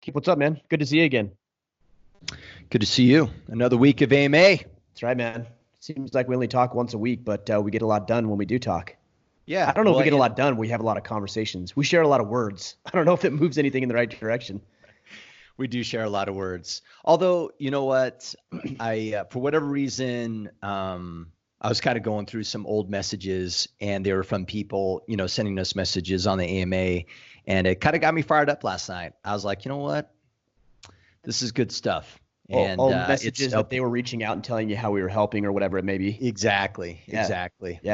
Keep, what's up, man? Good to see you again. Good to see you. Another week of AMA. That's right, man. Seems like we only talk once a week, but we get a lot done when we do talk. I Yeah, don't know if well, we get a lot done. We have a lot of conversations. We share a lot of words. I don't know if it moves anything in the right direction. we do share a lot of words. Although, you know what, for whatever reason, I was kind of going through some old messages, and they were from people, sending us messages on the AMA, and it kind of got me fired up last night. I was like, you know what, this is good stuff, and All messages that they were reaching out and telling you how we were helping or whatever it may be. exactly. Yeah.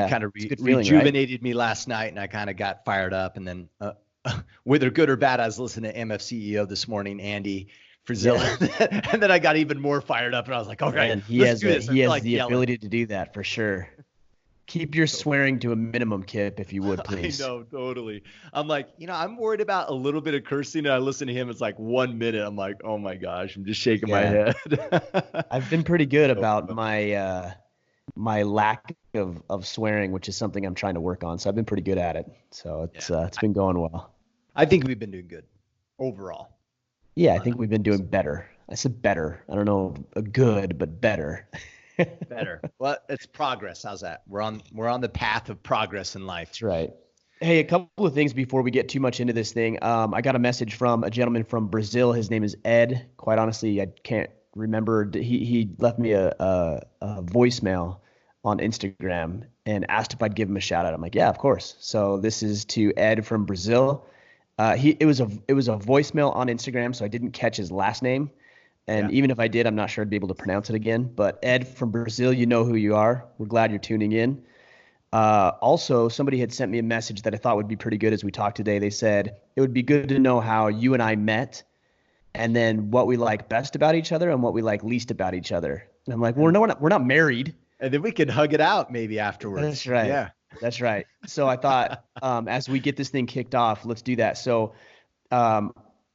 It kind of It's a good feeling, right? rejuvenated me last night, and I kind of got fired up, and then. Whether good or bad, I was listening to MF CEO this morning, Andy Frisella, and then I got even more fired up, and I was like, "All right, And he let's has do this." he has like the yelling. ability to do that for sure. Keep your swearing to a minimum, Kip, if you would, please. I know, totally. I'm like, I'm worried about a little bit of cursing, and I listen to him. It's like 1 minute. I'm like, oh my gosh, I'm just shaking my Yeah. head. I've been pretty good about my lack of swearing, which is something I'm trying to work on. So I've been pretty good at it. So it's been going well. I think we've been doing good overall. Yeah, I think we've been doing better. I said better. I don't know, good, but better. Better. Well, it's progress. How's that? We're on the path of progress in life. That's right. Hey, a couple of things before we get too much into this thing. I got a message from a gentleman from Brazil. His name is Ed. Quite honestly, I can't remember. He left me a voicemail on Instagram and asked if I'd give him a shout out. I'm like, yeah, of course. So this is to Ed from Brazil. It was a voicemail on Instagram, so I didn't catch his last name. And even if I did, I'm not sure I'd be able to pronounce it again. But Ed from Brazil, you know who you are. We're glad you're tuning in. Also, somebody had sent me a message that I thought would be pretty good as we talked today. They said it would be good to know how you and I met, and then what we like best about each other and what we like least about each other. And I'm like, well, no, we're not married. And then we could hug it out maybe afterwards. That's right. Yeah. That's right. So I thought, as we get this thing kicked off, let's do that. So,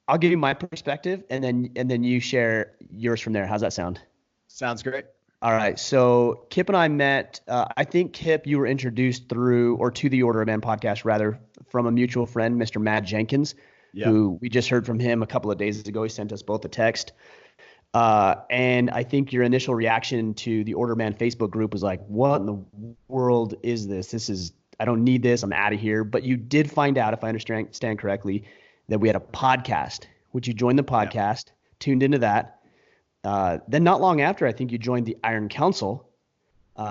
I'll give you my perspective, and then you share yours from there. How's that sound? Sounds great. All right. So Kip and I met. I think Kip, you were introduced to the Order of Man podcast, rather, from a mutual friend, Mr. Matt Jenkins, who we just heard from him a couple of days ago. He sent us both a text. And I think your initial reaction to the Order Man Facebook group was like, what in the world is this? I don't need this. I'm out of here. But you did find out, if I understand correctly, that we had a podcast, which you joined the podcast, tuned into that. Then not long after, I think you joined the Iron Council,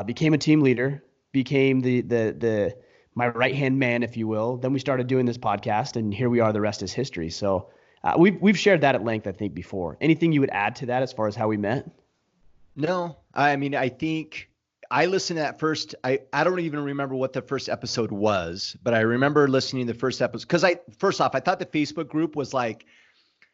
became a team leader, became the my right-hand man, if you will. Then we started doing this podcast, and here we are. The rest is history. So we've shared that at length, I think, before. Anything you would add to that as far as how we met? No, I mean, I think I listened to that first. I don't even remember what the first episode was, but I remember listening to the first episode because first off, I thought the Facebook group was like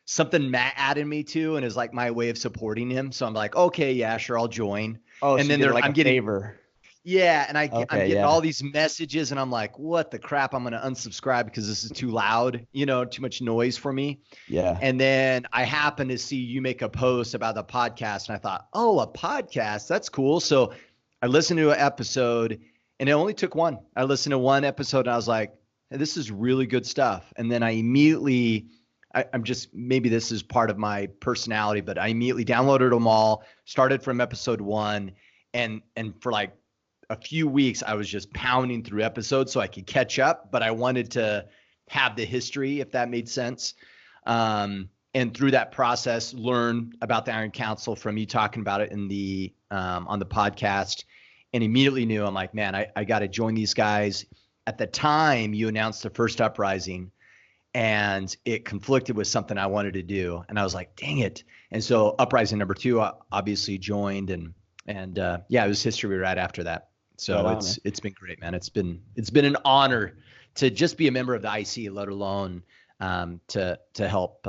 something Matt added me to and is like my way of supporting him. So I'm like, okay, yeah, sure, I'll join. Oh, and so then I'm getting favor. Yeah, and I'm getting all these messages, and I'm like, what the crap? I'm going to unsubscribe because this is too loud, too much noise for me. Yeah. And then I happened to see you make a post about the podcast, and I thought, oh, a podcast, that's cool. So I listened to an episode, and it only took one. I listened to one episode, and I was like, hey, this is really good stuff. And then I immediately, maybe this is part of my personality, but I immediately downloaded them all, started from episode 1, and for like a few weeks, I was just pounding through episodes so I could catch up, but I wanted to have the history, if that made sense. And through that process, learn about the Iron Council from you talking about it in the on the podcast, and immediately knew, I'm like, man, I got to join these guys. At the time, you announced the first uprising, and it conflicted with something I wanted to do, and I was like, dang it. And so uprising number 2, I obviously joined, and it was history right after that. So it's been great, man. It's been an honor to just be a member of the IC, let alone to help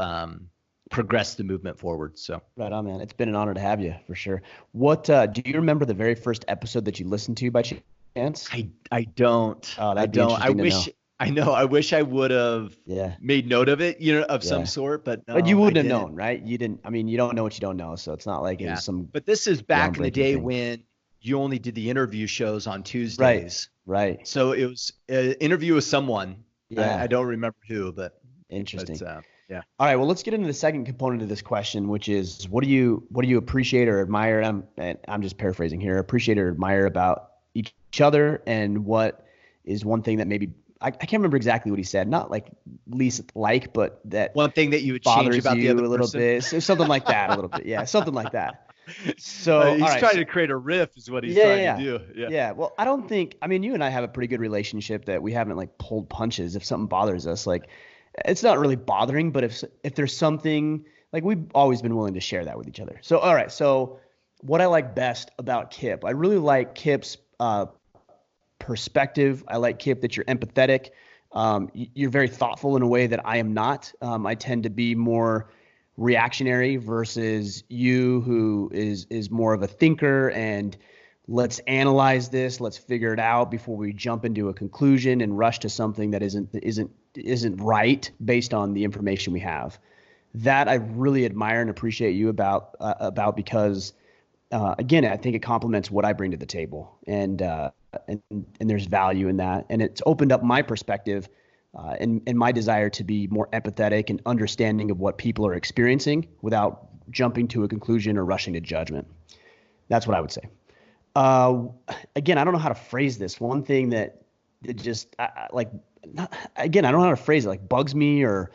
progress the movement forward. So right on, man. It's been an honor to have you for sure. What do you remember the very first episode that you listened to by chance? I don't. Oh, I don't. I wish. Know. I know. I wish I would have made note of it, of some sort, but no, but you wouldn't have known, right? You didn't. I mean, you don't know what you don't know, so it's not like it was some. But this is back in the day thing. when you only did the interview shows on Tuesdays. Right. So it was an interview with someone. Yeah. I don't remember who, but Interesting. Yeah. All right. Well, let's get into the second component of this question, which is what do you appreciate or admire? I'm just paraphrasing here. Appreciate or admire about each other, and what is one thing that maybe I can't remember exactly what he said. Not like least like, but that one thing that you would bothers change about you the other a little person. bit, so something like that, a little bit. Yeah, something like that. So he's all right, trying so, to create a riff, is what he's trying to do. Yeah. Well, I don't think. I mean, you and I have a pretty good relationship that we haven't like pulled punches. If something bothers us, like it's not really bothering, but if there's something, like we've always been willing to share that with each other. So all right, so what I like best about Kip, I really like Kip's perspective. I like, Kip, that you're empathetic. You're very thoughtful in a way that I am not. I tend to be more reactionary versus you, who is more of a thinker and let's analyze this, let's figure it out before we jump into a conclusion and rush to something that isn't right based on the information we have. That I really admire and appreciate you about because again, I think it complements what I bring to the table, and there's value in that, and it's opened up my perspective and my desire to be more empathetic and understanding of what people are experiencing without jumping to a conclusion or rushing to judgment. That's what I would say. Again, I don't know how to phrase this. One thing that just again, I don't know how to phrase it, like bugs me or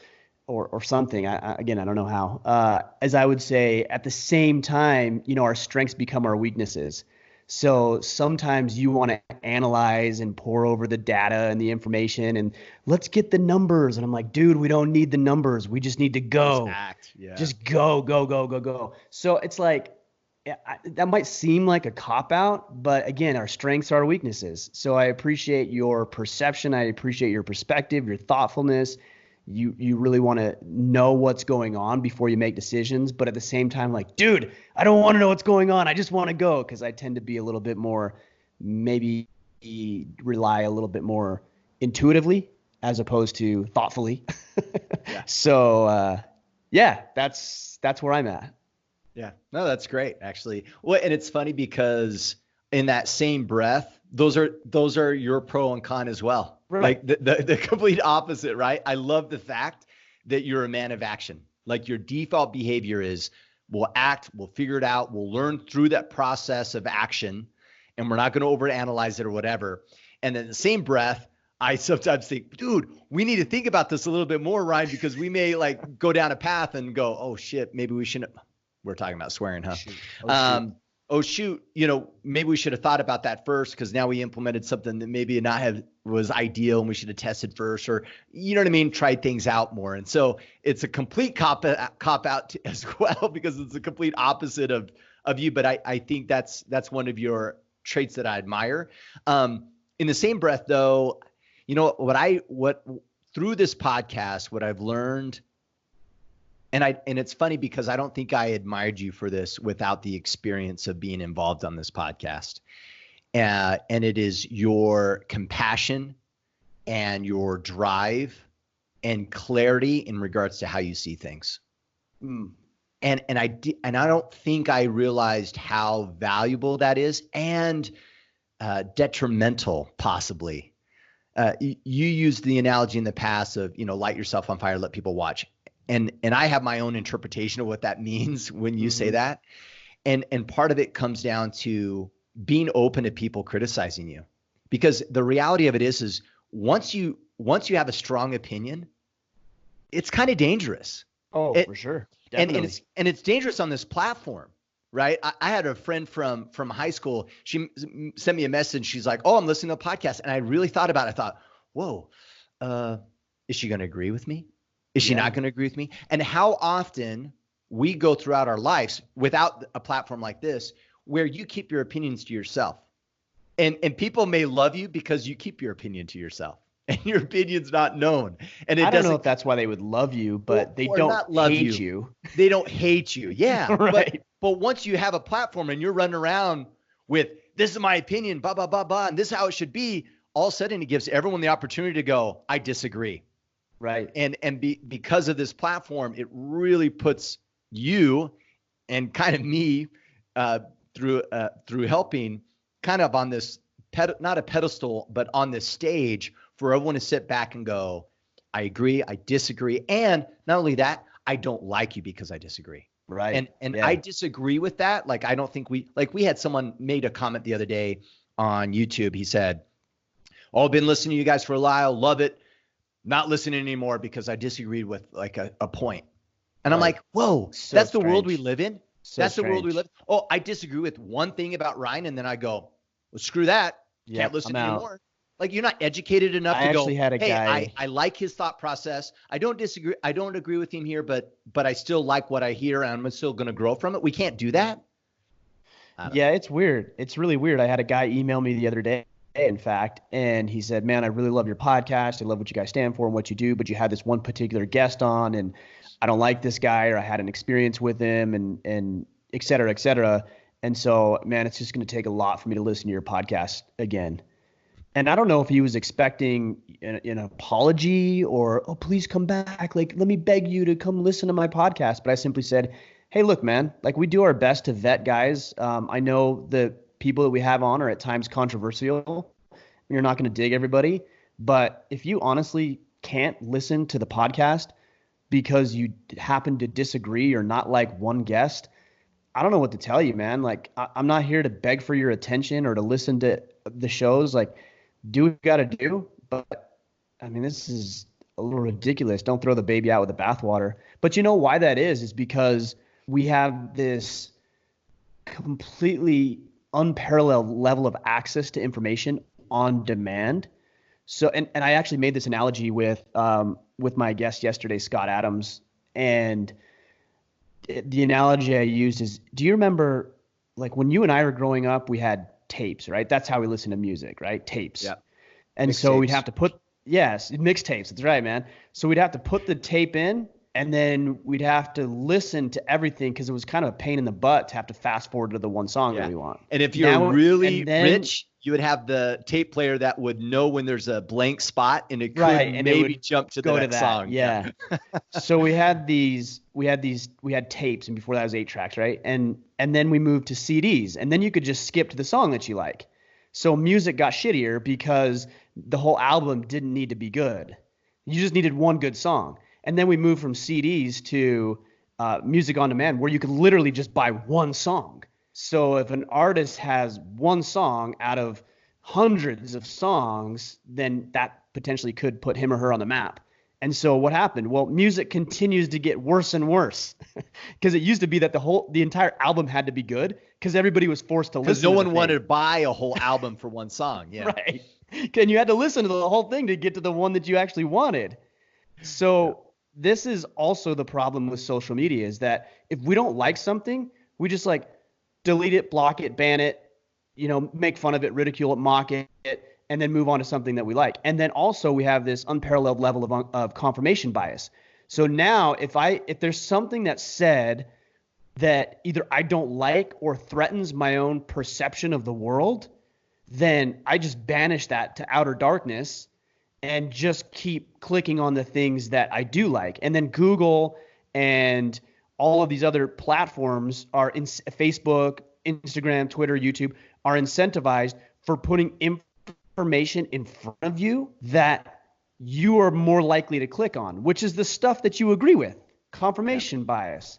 something. Again, I don't know how. As I would say, at the same time, our strengths become our weaknesses. So sometimes you want to analyze and pour over the data and the information and let's get the numbers. And I'm like, dude, we don't need the numbers. We just need to go. Just act. Yeah. Just go. So it's like, that might seem like a cop-out, but again, our strengths are our weaknesses. So I appreciate your perception. I appreciate your perspective, your thoughtfulness. You really want to know what's going on before you make decisions, but at the same time, like, dude, I don't want to know what's going on. I just want to go, because I tend to be a little bit more, maybe rely a little bit more intuitively as opposed to thoughtfully. Yeah. So that's where I'm at. Yeah, no, that's great, actually. Well, and it's funny because in that same breath, those are your pro and con as well. Right. Like the complete opposite, right? I love the fact that you're a man of action. Like your default behavior is we'll act, we'll figure it out, we'll learn through that process of action, and we're not going to overanalyze it or whatever. And in the same breath, I sometimes think, dude, we need to think about this a little bit more, Ryan, because we may like go down a path and go, oh shit, maybe we shouldn't. We're talking about swearing, huh? Shoot. Maybe we should have thought about that first, because now we implemented something that maybe was ideal and we should have tested first, or, you know what I mean? Tried things out more. And so it's a complete cop out as well, because it's the complete opposite of you. But I think that's one of your traits that I admire. In the same breath though, what through this podcast, what I've learned, and it's funny because I don't think I admired you for this without the experience of being involved on this podcast. And it is your compassion and your drive and clarity in regards to how you see things. And I don't think I realized how valuable that is, and detrimental possibly. You used the analogy in the past of, light yourself on fire, let people watch. And I have my own interpretation of what that means when you say that. And part of it comes down to being open to people criticizing you, because the reality of it is once you have a strong opinion, it's kind of dangerous. Oh, for sure. Definitely. And it's dangerous on this platform, right? I had a friend from high school. She sent me a message. She's like, oh, I'm listening to a podcast. And I really thought about it. I thought, whoa, is she going to agree with me? Is she not going to agree with me? And how often we go throughout our lives without a platform like this, where you keep your opinions to yourself, and people may love you because you keep your opinion to yourself, and your opinion's not known. And I don't know if that's why they would love you, but they don't hate you. They don't hate you. Yeah. Right. But once you have a platform and you're running around with, this is my opinion, blah, blah, blah, blah, and this is how it should be, all of a sudden it gives everyone the opportunity to go, I disagree. Right. And because of this platform, it really puts you and kind of me through helping kind of on this not a pedestal, but on this stage for everyone to sit back and go, I agree, I disagree, and not only that, I don't like you because I disagree. Right. And I disagree with that. Like, I don't think we had someone made a comment the other day on YouTube. He said, "Oh, I've been listening to you guys for a while, love it. Not listening anymore because I disagreed with like a point." And I'm like, whoa, So that's the strange. world we live in. So that's the world we strange. live. Oh, I disagree with one thing about Ryan, and then I go, well, screw that. Can't listen anymore. Like, you're not educated enough to go, had a hey, guy. I like his thought process. I don't disagree. I don't agree with him here, but I still like what I hear, and I'm still going to grow from it. We can't do that. Yeah, it's weird. It's really weird. I had a guy email me the other day, in fact, and he said, "Man, I really love your podcast. I love what you guys stand for and what you do, but you had this one particular guest on, and I don't like this guy, or I had an experience with him, and et cetera, et cetera. And so, man, it's just going to take a lot for me to listen to your podcast again." And I don't know if he was expecting an apology or, "Oh, please come back. Like, let me beg you to come listen to my podcast." But I simply said, "Hey, look, man, like, we do our best to vet guys. I know the people that we have on are at times controversial. You're not going to dig everybody. But if you honestly can't listen to the podcast because you happen to disagree or not like one guest, I don't know what to tell you, man. Like, I'm not here to beg for your attention or to listen to the shows. Like, do what you got to do." But I mean, this is a little ridiculous. Don't throw the baby out with the bathwater. But you know why that is because we have this completely unparalleled level of access to information on demand. So, and I actually made this analogy with my guest yesterday, Scott Adams, and the analogy I used is, do you remember, like, when you and I were growing up, we had tapes, right? That's how we listen to music, right? Tapes. Yeah. And Mixed so tapes. we'd have to put, yes, mixtapes. That's right, man. So we'd have to put the tape in, and then we'd have to listen to everything because it was kind of a pain in the butt to have to fast forward to the one song that we want. And if you're really rich, you would have the tape player that would know when there's a blank spot, and it could maybe jump to the next song. Yeah. So we had tapes, and before that was 8 tracks, right? And then we moved to CDs, and then you could just skip to the song that you like. So music got shittier because the whole album didn't need to be good. You just needed one good song. And then we moved from CDs to music on demand, where you could literally just buy one song. So if an artist has one song out of hundreds of songs, then that potentially could put him or her on the map. And so what happened? Well, music continues to get worse and worse because it used to be that the entire album had to be good because everybody was forced to listen. Because no one wanted to buy a whole album for one song. Yeah. Right. And you had to listen to the whole thing to get to the one that you actually wanted. So this is also the problem with social media, is that if we don't like something, we just like delete it, block it, ban it, make fun of it, ridicule it, mock it, and then move on to something that we like. And then also we have this unparalleled level of confirmation bias. So now if there's something that's said that either I don't like or threatens my own perception of the world, then I just banish that to outer darkness and just keep clicking on the things that I do like. And then Google and all of these other platforms are Facebook, Instagram, Twitter, YouTube are incentivized for putting information in front of you that you are more likely to click on, which is the stuff that you agree with. Confirmation bias.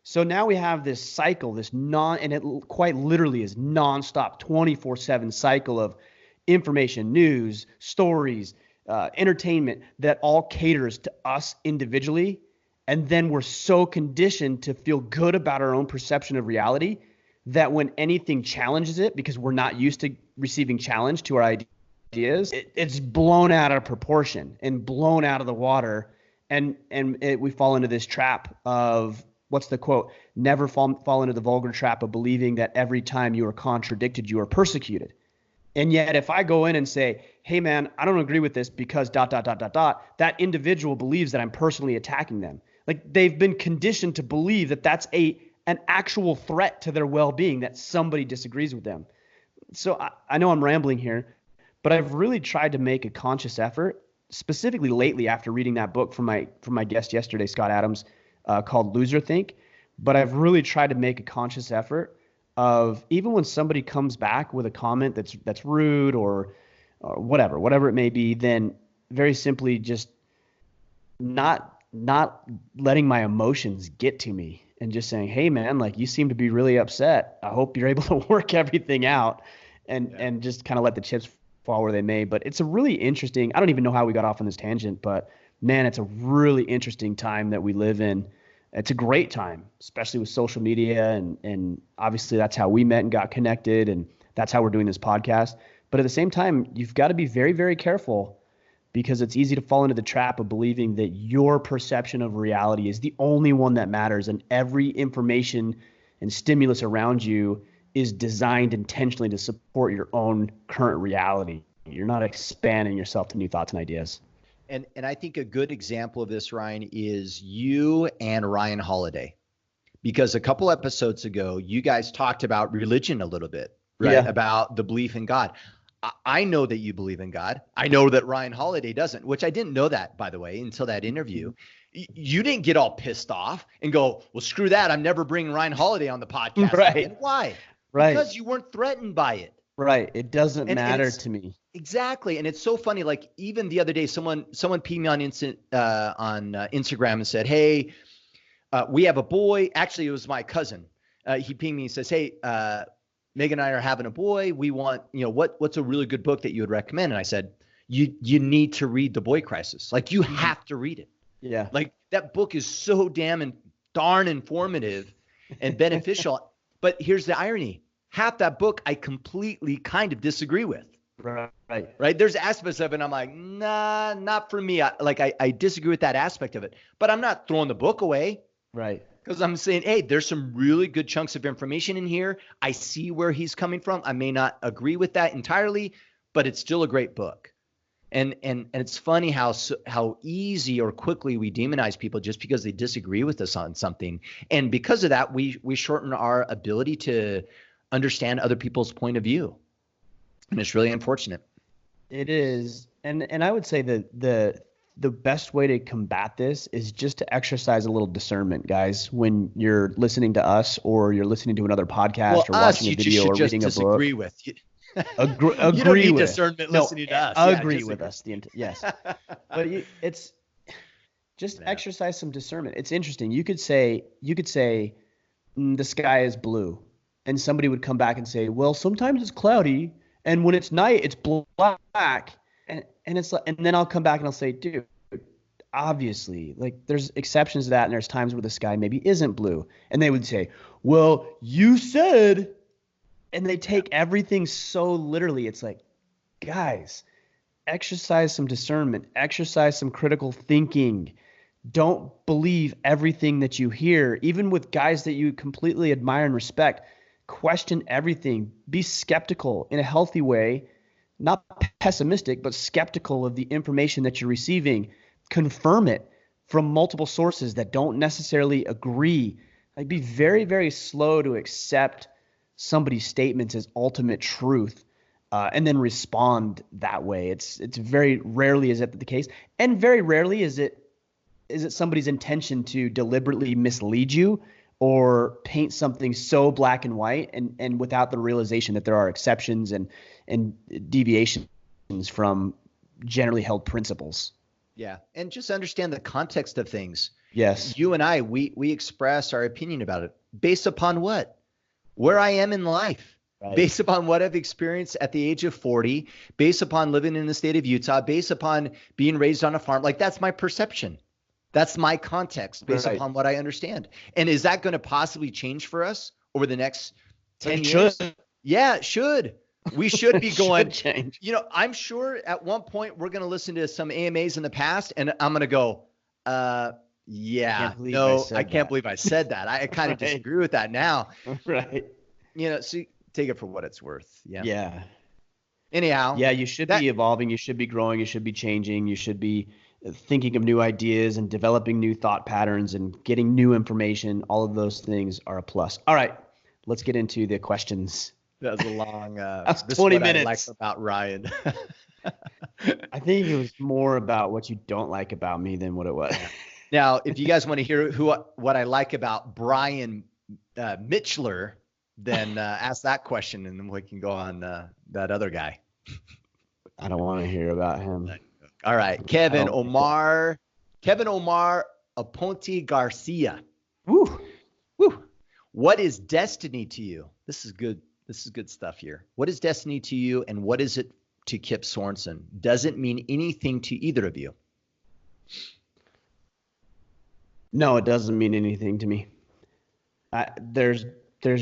So now we have this cycle, and it quite literally is nonstop, 24/7 cycle of information, news, stories, entertainment that all caters to us individually. And then we're so conditioned to feel good about our own perception of reality that when anything challenges it, because we're not used to receiving challenge to our ideas, it's blown out of proportion and blown out of the water. And we fall into this trap of, what's the quote? Never fall into the vulgar trap of believing that every time you are contradicted, you are persecuted. And yet if I go in and say, "Hey man, I don't agree with this because ... that individual believes that I'm personally attacking them. Like, they've been conditioned to believe that that's an actual threat to their well-being, that somebody disagrees with them. So I know I'm rambling here, but I've really tried to make a conscious effort, specifically lately after reading that book from my guest yesterday, Scott Adams, called Loser Think. But I've really tried to make a conscious effort of, even when somebody comes back with a comment that's rude or whatever it may be, then very simply just not letting my emotions get to me and just saying, hey man, like you seem to be really upset. I hope you're able to work everything out and just kind of let the chips fall where they may. But it's a really interesting, I don't even know how we got off on this tangent, but man, it's a really interesting time that we live in. It's a great time, especially with social media and obviously that's how we met and got connected, and that's how we're doing this podcast. But at the same time, you've got to be very, very careful because it's easy to fall into the trap of believing that your perception of reality is the only one that matters, and every information and stimulus around you is designed intentionally to support your own current reality. You're not expanding yourself to new thoughts and ideas. And I think a good example of this, Ryan, is you and Ryan Holiday, because a couple episodes ago, you guys talked about religion a little bit, right? Yeah. About the belief in God. I know that you believe in God. I know that Ryan Holiday doesn't, which I didn't know that, by the way, until that interview. You didn't get all pissed off and go, well, screw that. I'm never bringing Ryan Holiday on the podcast. Right. Again. Why? Right. Because you weren't threatened by it. Right. It doesn't matter to me. Exactly. And it's so funny. Like even the other day, someone pinged me on Instagram and said, hey, we have a boy. Actually, it was my cousin. He pinged me and says, hey, Megan and I are having a boy. We want, what's a really good book that you would recommend? And I said, you need to read The Boy Crisis. Like you have to read it. Yeah. Like that book is so darn informative and beneficial. But here's the irony. Half that book I completely kind of disagree with. Right. There's aspects of it I'm like, nah, not for me. I disagree with that aspect of it. But I'm not throwing the book away. Right. Because I'm saying, hey, there's some really good chunks of information in here. I see where he's coming from. I may not agree with that entirely, but it's still a great book. And it's funny how easy or quickly we demonize people just because they disagree with us on something. And because of that, we shorten our ability to understand other people's point of view. And it's really unfortunate. It is. And I would say that the best way to combat this is just to exercise a little discernment, guys, when you're listening to us or you're listening to another podcast or watching a video or reading a book. Disagree with you. Agree you don't need with discernment listening to us. Agree with us. Yes. But it's just exercise some discernment. It's interesting. You could say the sky is blue, and somebody would come back and say, well, sometimes it's cloudy, and when it's night, it's black. And it's like, and then I'll come back and I'll say, dude, obviously, like there's exceptions to that, and there's times where the sky maybe isn't blue. And they would say, well, you said, and they take everything so literally. It's like, guys, exercise some discernment, exercise some critical thinking. Don't believe everything that you hear, even with guys that you completely admire and respect. Question everything. Be skeptical in a healthy way. Not pessimistic, but skeptical of the information that you're receiving. Confirm it from multiple sources that don't necessarily agree. Like, be very, very slow to accept somebody's statements as ultimate truth, and then respond that way. It's very rarely is that the case, and very rarely is it somebody's intention to deliberately mislead you or paint something so black and white and without the realization that there are exceptions and deviations from generally held principles. Yeah. And just understand the context of things. Yes. You and I, we express our opinion about it based upon what? Where I am in life, right. Based upon what I've experienced at the age of 40, based upon living in the state of Utah, based upon being raised on a farm. Like, that's my perception. That's my context based upon what I understand. And is that going to possibly change for us over the next 10 years? Should. Yeah, it should. We should be going, change. I'm sure at one point we're going to listen to some AMAs in the past and I'm going to go, I can't believe I said that. I kind of disagree with that now. Right. So take it for what it's worth. Yeah. Yeah. Anyhow. Yeah, you should be evolving. You should be growing. You should be changing. You should be thinking of new ideas and developing new thought patterns and getting new information. All of those things are a plus. All right, let's get into the questions. That was a long. That's 20 minutes. I like about Ryan. I think it was more about what you don't like about me than what it was. Now, if you guys want to hear what I like about Brian Mitchler, then ask that question, and then we can go on that other guy. I don't want to hear about him. All right, Kevin Omar Kevin Omar Aponte Garcia. Woo. Woo. What is destiny to you? This is good. This is good stuff here. What is destiny to you, and what is it to Kip Sorensen? Does it mean anything to either of you? No, it doesn't mean anything to me. There's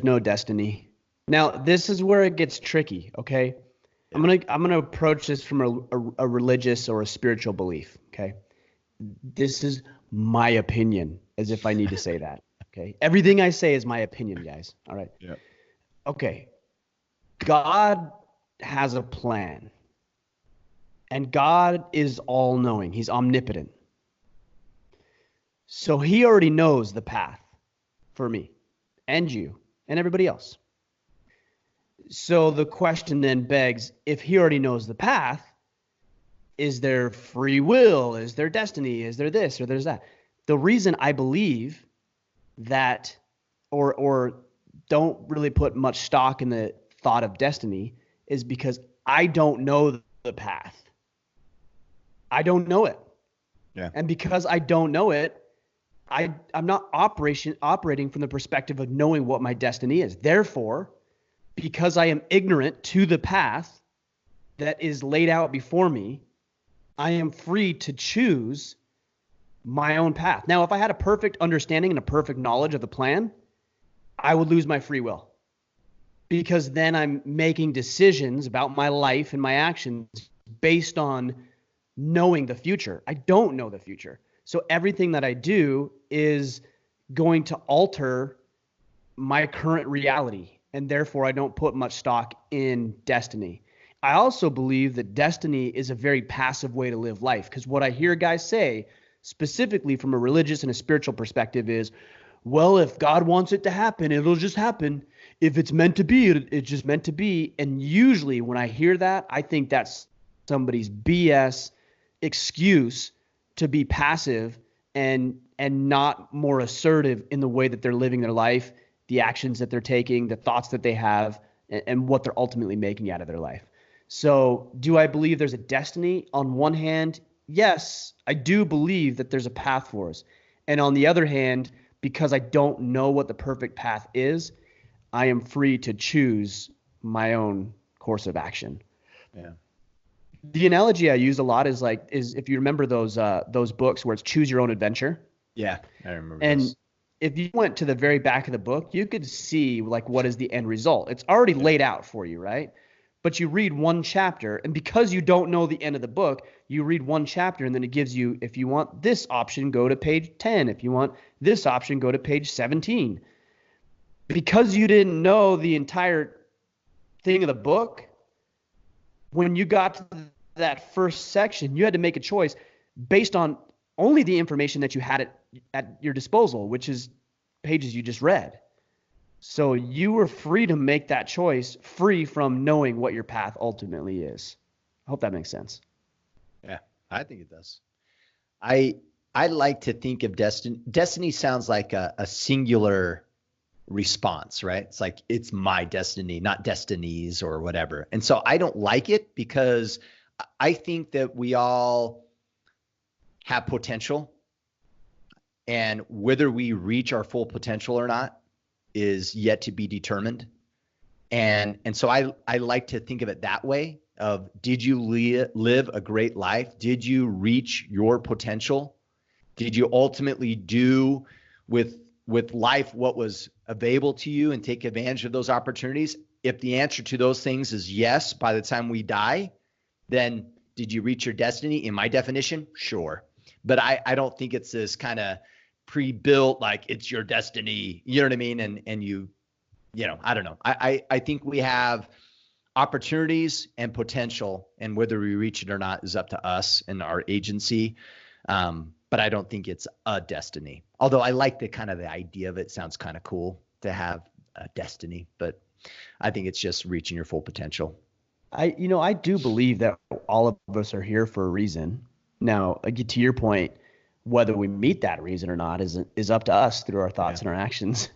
no destiny. Now, this is where it gets tricky, okay? I'm gonna approach this from a religious or a spiritual belief, okay? This is my opinion, as if I need to say that, okay? Everything I say is my opinion, guys, all right? Yeah. Okay. God has a plan, and God is all-knowing. He's omnipotent. So he already knows the path for me and you and everybody else. So the question then begs, if he already knows the path, is there free will? Is there destiny? Is there this or there's that? The reason I believe that or don't really put much stock in the thought of destiny is because I don't know the path. I don't know it. Yeah. And because I don't know it, I'm not operating from the perspective of knowing what my destiny is. Therefore, because I am ignorant to the path that is laid out before me, I am free to choose my own path. Now, if I had a perfect understanding and a perfect knowledge of the plan, I would lose my free will, because then I'm making decisions about my life and my actions based on knowing the future. I don't know the future. So everything that I do is going to alter my current reality, and therefore I don't put much stock in destiny. I also believe that destiny is a very passive way to live life, because what I hear guys say, specifically from a religious and a spiritual perspective, is, well, if God wants it to happen, it'll just happen. If it's meant to be, it's just meant to be. And usually when I hear that, I think that's somebody's BS excuse to be passive and not more assertive in the way that they're living their life, the actions that they're taking, the thoughts that they have, and what they're ultimately making out of their life. So do I believe there's a destiny? On one hand, yes, I do believe that there's a path for us. And on the other hand, because I don't know what the perfect path is, I am free to choose my own course of action. Yeah. The analogy I use a lot is if you remember those books where it's Choose Your Own Adventure. Yeah, I remember. And those. If you went to the very back of the book, you could see like what is the end result. It's already laid out for you, right? But you read one chapter, and because you don't know the end of the book, you read one chapter, and then it gives you, if you want this option, go to page 10. If you want this option, go to page 17. Because you didn't know the entire thing of the book, when you got to that first section, you had to make a choice based on only the information that you had at your disposal, which is pages you just read. So you were free to make that choice, free from knowing what your path ultimately is. I hope that makes sense. Yeah, I think it does. I like to think of destiny. Destiny sounds like a singular response, right? It's like it's my destiny, not destinies or whatever. And so I don't like it, because I think that we all have potential, and whether we reach our full potential or not is yet to be determined. And so I like to think of it that way of, did you live a great life? Did you reach your potential? Did you ultimately do with life what was available to you and take advantage of those opportunities? If the answer to those things is yes, by the time we die, then did you reach your destiny? In my definition, sure. But I don't think it's this kind of pre-built, like it's your destiny, you know what I mean? And you know, I don't know. I think we have opportunities and potential, and whether we reach it or not is up to us and our agency. But I don't think it's a destiny. Although I like the idea of it. Sounds kind of cool to have a destiny, but I think it's just reaching your full potential. I do believe that all of us are here for a reason. Now, to your point, whether we meet that reason or not is up to us through our thoughts and our actions.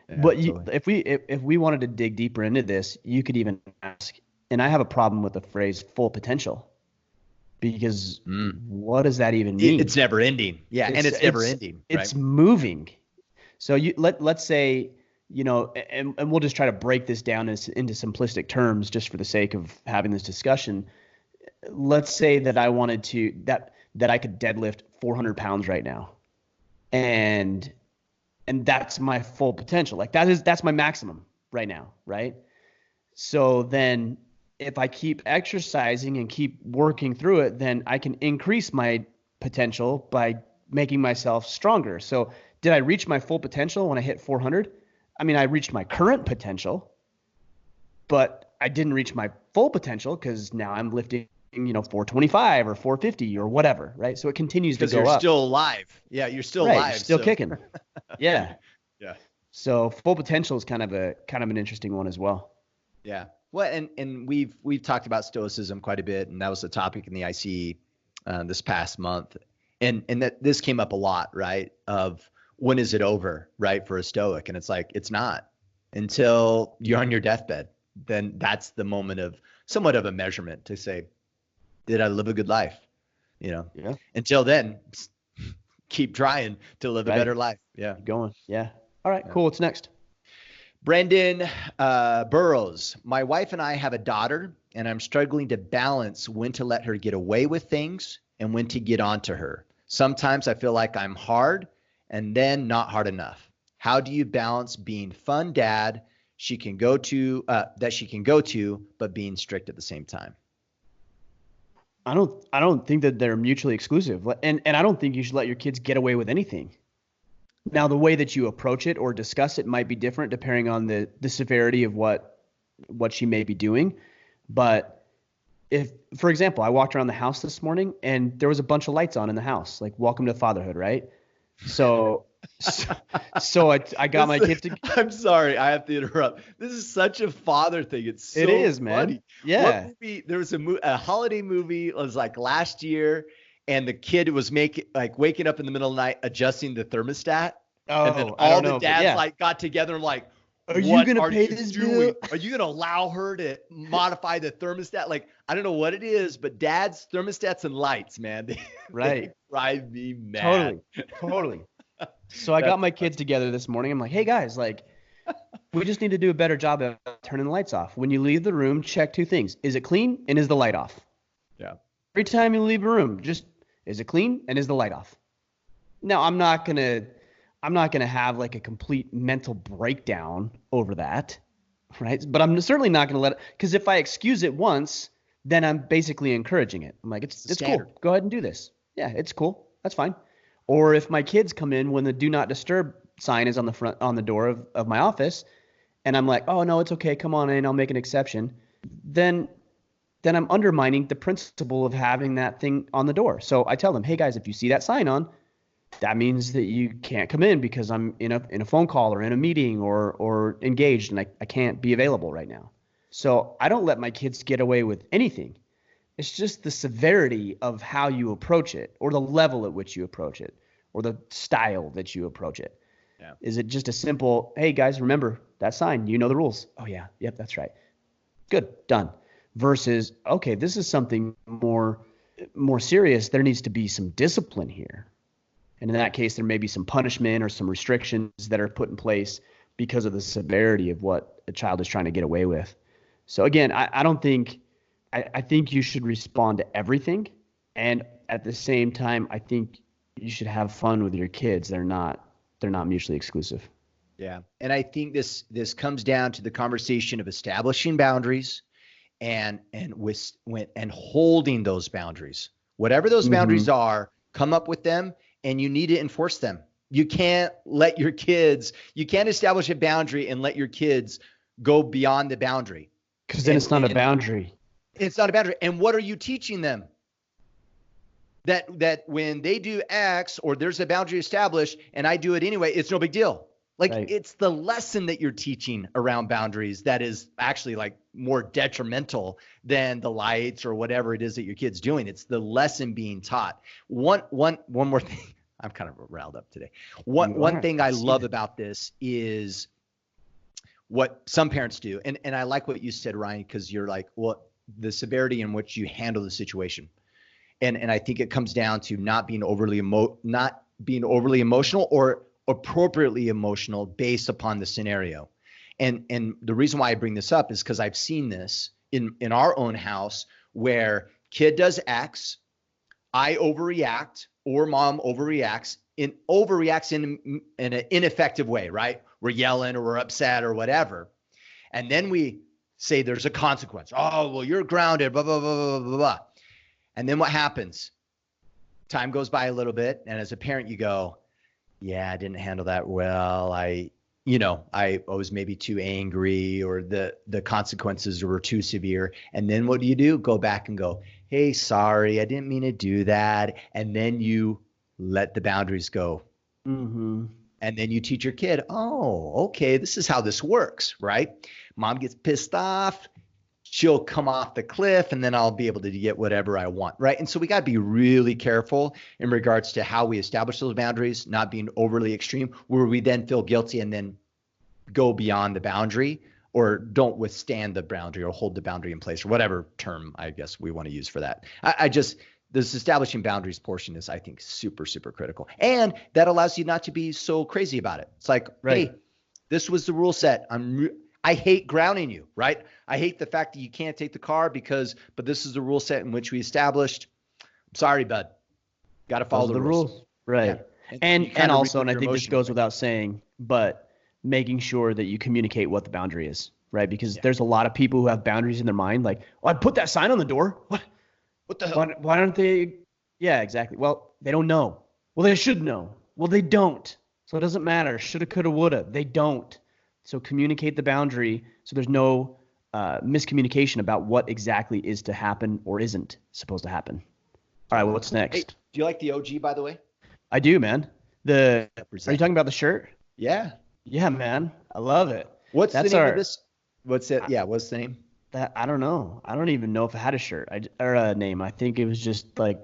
Yeah, but if we wanted to dig deeper into this, you could even ask, and I have a problem with the phrase full potential. because what does that even mean? It's never ending. Yeah. And it's never ending. Right? It's moving. So let's say, and we'll just try to break this down into simplistic terms just for the sake of having this discussion. Let's say that I wanted to, that I could deadlift 400 pounds right now. And that's my full potential. Like that's my maximum right now. Right. So then if I keep exercising and keep working through it, then I can increase my potential by making myself stronger. So did I reach my full potential when I hit 400? I mean, I reached my current potential, but I didn't reach my full potential because now I'm lifting, 425 or 450 or whatever, right? So it continues to go up. Because you're still alive. Yeah, you're still alive. You're still kicking. Yeah. Yeah. So full potential is kind of an interesting one as well. Yeah. Well, and we've talked about stoicism quite a bit, and that was the topic in the IC this past month, and that this came up a lot, right? Of when is it over, right, for a Stoic? And it's like it's not until you're on your deathbed. Then that's the moment of somewhat of a measurement to say, did I live a good life? Yeah. Until then, keep trying to live a better life. Yeah. Keep going. Yeah. All right. Cool. What's next? Brendan Burrows. My wife and I have a daughter, and I'm struggling to balance when to let her get away with things and when to get onto her. Sometimes I feel like I'm hard and then not hard enough. How do you balance being fun dad that she can go to, but being strict at the same time? I don't think that they're mutually exclusive, and I don't think you should let your kids get away with anything. Now, the way that you approach it or discuss it might be different depending on the severity of what she may be doing. But if, for example, I walked around the house this morning and there was a bunch of lights on in the house, like welcome to fatherhood, right? So I got my kids to. I'm sorry, I have to interrupt. This is such a father thing. It is, man. Funny. Yeah. There was a holiday movie. It was like last year. And the kid was waking up in the middle of the night, adjusting the thermostat. Oh, and then all the dads got together and like, are you going to pay this bill? Are you going to allow her to modify the thermostat? Like, I don't know what it is, but dads, thermostats and lights, man, they drive me mad. Totally. So I got my kids together this morning. I'm like, hey guys, we just need to do a better job of turning the lights off. When you leave the room, check two things. Is it clean? And is the light off? Yeah. Every time you leave a room, is it clean and is the light off? Now, I'm not gonna have like a complete mental breakdown over that, right? But I'm certainly not gonna let it, because if I excuse it once, then I'm basically encouraging it. I'm like, it's cool. Go ahead and do this. Yeah, it's cool. That's fine. Or if my kids come in when the do not disturb sign is on the door of my office, and I'm like, oh no, it's okay. Come on in. I'll make an exception. Then I'm undermining the principle of having that thing on the door. So I tell them, hey guys, if you see that sign on, that means that you can't come in because I'm in a phone call or in a meeting or engaged, and I can't be available right now. So I don't let my kids get away with anything. It's just the severity of how you approach it, or the level at which you approach it, or the style that you approach it. Yeah. Is it just a simple, hey guys, remember that sign, you know the rules. Oh yeah. Yep. That's right. Good. Done. Versus, okay, this is something more serious. There needs to be some discipline here. And in that case, there may be some punishment or some restrictions that are put in place because of the severity of what a child is trying to get away with. So again, I think you should respond to everything. And at the same time, I think you should have fun with your kids. They're not mutually exclusive. Yeah. And I think this comes down to the conversation of establishing boundaries and holding those boundaries. Whatever those boundaries are, come up with them, and you need to enforce them. You can't establish a boundary and let your kids go beyond the boundary. Because then it's not a boundary. It's not a boundary. And what are you teaching them? That when they do X, or there's a boundary established and I do it anyway, it's no big deal. Right. It's the lesson that you're teaching around boundaries that is actually more detrimental than the lights or whatever it is that your kid's doing. It's the lesson being taught. One more thing. I'm kind of riled up today. One thing I love about this is what some parents do. And I like what you said, Ryan, because you're like, well, the severity in which you handle the situation. And I think it comes down to not being overly emotional or appropriately emotional based upon the scenario. And the reason why I bring this up is because I've seen this in our own house where kid does X, I overreact, or mom overreacts in an ineffective way, right? We're yelling or we're upset or whatever. And then we say there's a consequence. Oh, well, you're grounded, blah, blah, blah, blah, blah, blah. And then what happens? Time goes by a little bit. And as a parent, you go, yeah, I didn't handle that well. I was maybe too angry, or the consequences were too severe. And then what do? Go back and go, hey, sorry, I didn't mean to do that. And then you let the boundaries go. Mm-hmm. And then you teach your kid, oh, okay, this is how this works, right? Mom gets pissed off. She'll come off the cliff, and then I'll be able to get whatever I want, right? And so we got to be really careful in regards to how we establish those boundaries, not being overly extreme, where we then feel guilty and then go beyond the boundary, or don't withstand the boundary, or hold the boundary in place, or whatever term I guess we want to use for that. This establishing boundaries portion is, I think, super, super critical. And that allows you not to be so crazy about it. It's like, right. Hey, this was the rule set. I hate grounding you, right? I hate the fact that you can't take the car but this is the rule set in which we established. I'm sorry, bud. Got to follow the rules. Right. Yeah. And also, and I think this goes without saying, but making sure that you communicate what the boundary is, right? Because there's a lot of people who have boundaries in their mind. Like, oh, I put that sign on the door. What the hell? Why don't they? Yeah, exactly. Well, they don't know. Well, they should know. Well, they don't. So it doesn't matter. Shoulda, coulda, woulda. They don't. So communicate the boundary so there's no miscommunication about what exactly is to happen or isn't supposed to happen. All right, well, what's next? Hey, do you like the OG, by the way? I do, man. Are you talking about the shirt? Yeah. Yeah, man. I love it. What's the name of this? What's it? Yeah, what's the name? I don't know. I don't even know if it had a shirt or a name. I think it was just like,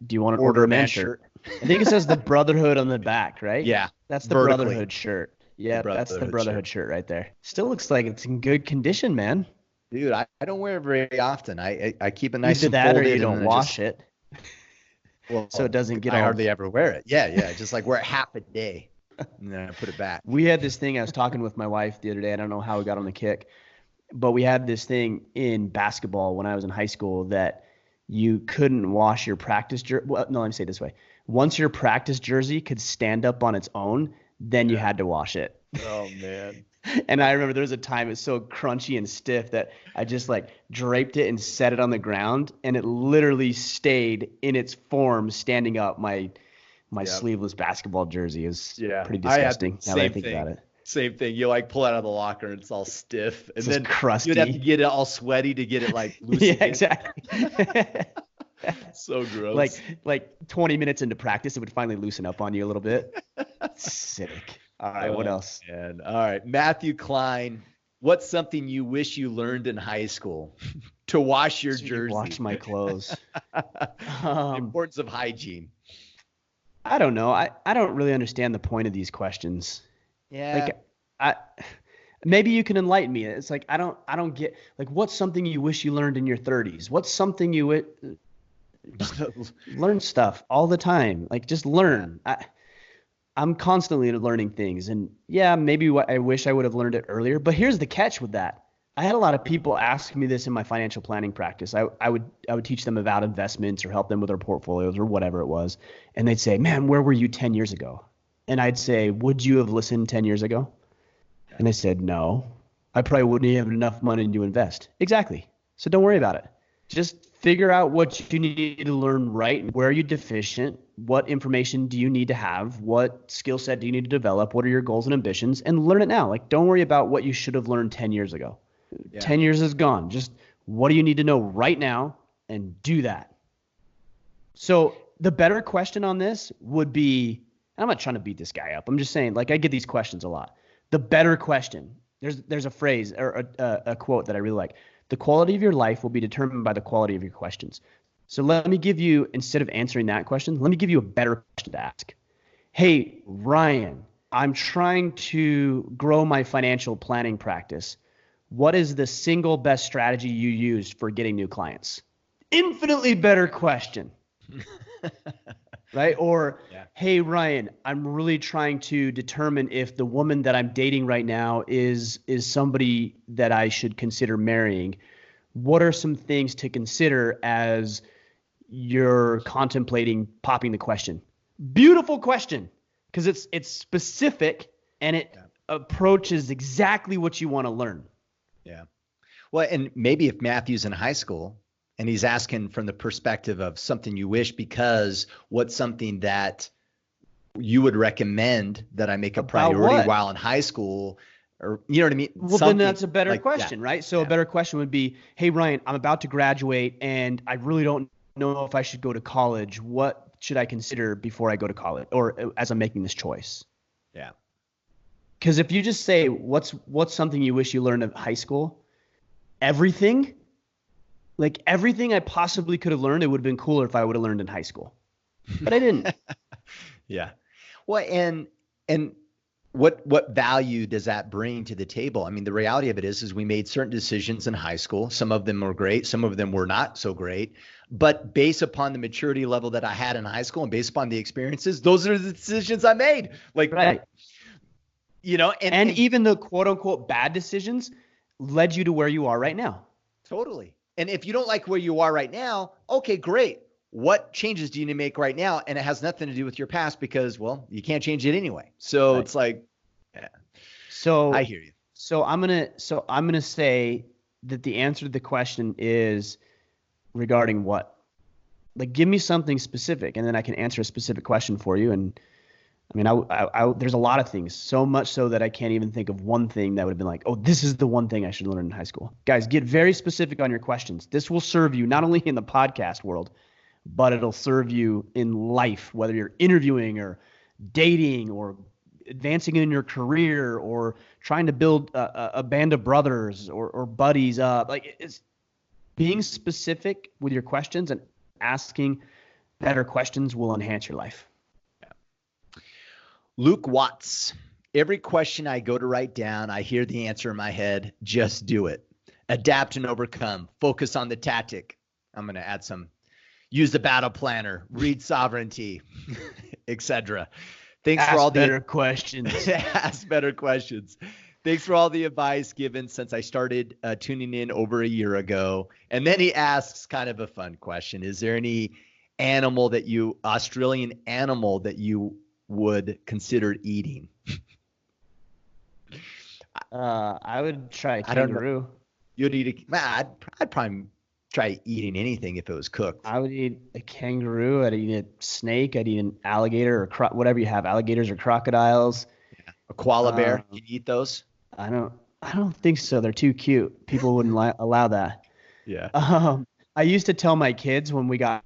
do you want to order a man shirt? I think it says the Brotherhood on the back, right? Yeah. That's the Brotherhood shirt. Yeah, that's the Brotherhood shirt right there. Still looks like it's in good condition, man. Dude, I don't wear it very often. I keep it nice and folded. Either that or you don't wash it. Well, so it doesn't get I hardly ever wear it. Yeah. Just like wear it half a day and then I put it back. We had this thing. I was talking with my wife the other day. I don't know how we got on the kick, but we had this thing in basketball when I was in high school that you couldn't wash your practice jersey. Well, no, let me say it this way. Once your practice jersey could stand up on its own, then you had to wash it. Oh, man. And I remember there was a time it's so crunchy and stiff that I just like draped it and set it on the ground, and it literally stayed in its form standing up. My sleeveless basketball jersey is pretty disgusting now that I think about it. Same thing. You like pull it out of the locker and it's all stiff, and then crusty. You'd have to get it all sweaty to get it like loose. Yeah, exactly. So gross. Like 20 minutes into practice, it would finally loosen up on you a little bit. Sick. All right, what else? Man. All right, Matthew Klein. What's something you wish you learned in high school? To wash your jersey. Wash my clothes. The importance of hygiene. I don't know. I don't really understand the point of these questions. Yeah. Maybe you can enlighten me. It's like I don't get, like, what's something you wish you learned in your 30s? What's something you learn stuff all the time? Like, just learn. I'm constantly learning things, and maybe I wish I would have learned it earlier. But here's the catch with that. I had a lot of people ask me this in my financial planning practice. I would teach them about investments or help them with their portfolios or whatever it was, and they'd say, "Man, where were you 10 years ago?" And I'd say, "Would you have listened 10 years ago?" And they said, "No, I probably wouldn't have enough money to invest." Exactly. So don't worry about it. Just figure out what you need to learn right. Where are you deficient? What information do you need to have? What skill set do you need to develop? What are your goals and ambitions? And learn it now. Like, don't worry about what you should have learned 10 years ago. Yeah. 10 years is gone. Just what do you need to know right now, and do that. So the better question on this would be, and I'm not trying to beat this guy up. I'm just saying, like, I get these questions a lot. The better question, there's a phrase or a quote that I really like. The quality of your life will be determined by the quality of your questions. So let me give you, instead of answering that question, let me give you a better question to ask. Hey, Ryan, I'm trying to grow my financial planning practice. What is the single best strategy you used for getting new clients? Infinitely better question. Right? Or, Yeah. hey, Ryan, I'm really trying to determine if the woman that I'm dating right now is somebody that I should consider marrying. What are some things to consider as you're contemplating popping the question? Beautiful question, because it's specific and it approaches exactly what you want to learn. Yeah. Well, and maybe if Matthew's in high school and he's asking from the perspective of something you wish, because what's something that you would recommend that I make a priority while in high school, or you know what I mean? Well, then that's a better question, right? So a better question would be, hey, Ryan, I'm about to graduate and I really don't know if I should go to college. What should I consider before I go to college, or as I'm making this choice? Yeah. Because if you just say, what's something you wish you learned in high school? Everything I possibly could have learned, it would have been cooler if I would have learned in high school, but I didn't. Yeah. Well, and what value does that bring to the table? I mean, the reality of it is we made certain decisions in high school. Some of them were great. Some of them were not so great. But based upon the maturity level that I had in high school and based upon the experiences, those are the decisions I made. Like, right. You know, and even the quote unquote bad decisions led you to where you are right now. Totally. And if you don't like where you are right now, okay, great. What changes do you need to make right now? And it has nothing to do with your past because, well, you can't change it anyway. So It's like, yeah. So I hear you. So I'm gonna say that the answer to the question is regarding what? Like, give me something specific, and then I can answer a specific question for you. And I mean, I there's a lot of things, so much so that I can't even think of one thing that would have been like, oh, this is the one thing I should learn in high school. Guys, get very specific on your questions. This will serve you not only in the podcast world, but it'll serve you in life, whether you're interviewing or dating or advancing in your career or trying to build a band of brothers or buddies up. Like, it's being specific with your questions and asking better questions will enhance your life. Luke Watts. Every question I go to write down, I hear the answer in my head. Just do it. Adapt and overcome. Focus on the tactic. I'm going to add some. Use the battle planner. Read sovereignty, etc. Thanks Ask for all better questions. Ask better questions. Thanks for all the advice given since I started tuning in over a year ago. And then he asks kind of a fun question. Is there any Australian animal that you would consider eating? I would try a kangaroo. You'd eat I'd probably try eating anything if it was cooked. I would eat a kangaroo. I'd eat a snake. I'd eat an alligator or whatever you have, alligators or crocodiles. Yeah. A koala bear. You eat those? I don't think so. They're too cute. People wouldn't allow that. Yeah. I used to tell my kids when we got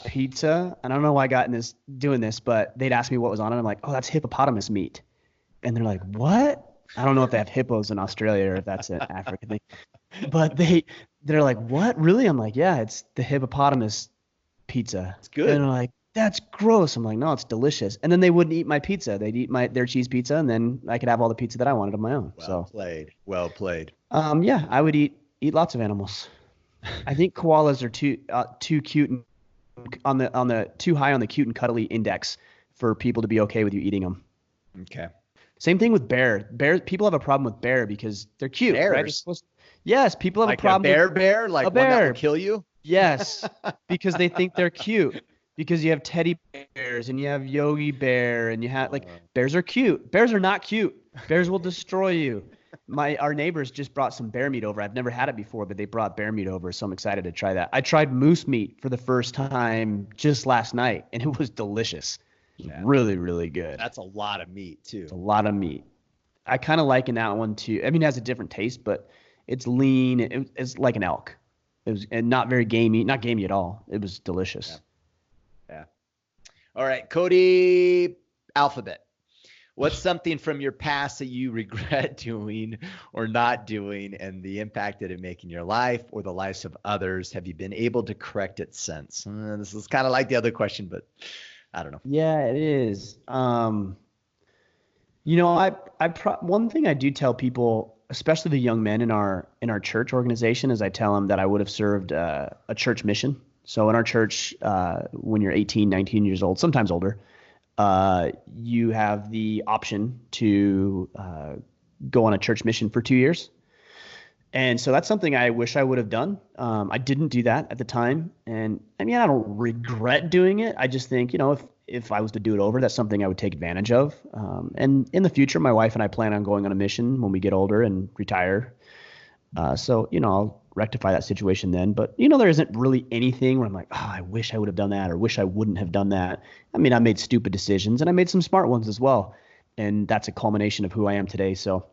pizza, and I don't know why I got in this doing this, but they'd ask me what was on it. I'm like, oh, that's hippopotamus meat. And they're like, what? I don't know if they have hippos in Australia or if that's an African thing. But they're like, what? Really? I'm like, yeah, it's the hippopotamus pizza. It's good. And they're like, that's gross. I'm like, no, it's delicious. And then they wouldn't eat my pizza. They'd eat their cheese pizza, and then I could have all the pizza that I wanted on my own. Well played. Yeah, I would eat lots of animals. I think koalas are too cute and on the too high on the cute and cuddly index for people to be okay with you eating them. Okay. Same thing with bear. People have a problem with bear because they're cute. Bears? Right? Yes, people have like a problem. A bear, like a bear. One that will kill you? Yes, because they think they're cute. Because you have teddy bears and you have Yogi Bear and you have bears are cute. Bears are not cute. Bears will destroy you. Our neighbors just brought some bear meat over. I've never had it before, but they brought bear meat over, so I'm excited to try that. I tried moose meat for the first time just last night, and it was delicious. Yeah. Really, really good. That's a lot of meat too. It's a lot of meat. I kind of liken that one to. I mean, it has a different taste, but it's lean. It's like an elk. It was and not very gamey, not gamey at all. It was delicious. Yeah. All right, Cody Alphabet. What's something from your past that you regret doing or not doing and the impact that it made in your life or the lives of others? Have you been able to correct it since? This is kind of like the other question, but I don't know. Yeah, it is. One thing I do tell people, especially the young men in our church organization, is I tell them that I would have served a church mission. So in our church, when you're 18, 19 years old, sometimes older, you have the option to go on a church mission for 2 years. And so that's something I wish I would have done. I didn't do that at the time. And I mean, I don't regret doing it. I just think, if I was to do it over, that's something I would take advantage of. And in the future, my wife and I plan on going on a mission when we get older and retire. So, I'll rectify that situation then. But, there isn't really anything where I'm like, I wish I would have done that or wish I wouldn't have done that. I mean, I made stupid decisions and I made some smart ones as well. And that's a culmination of who I am today. So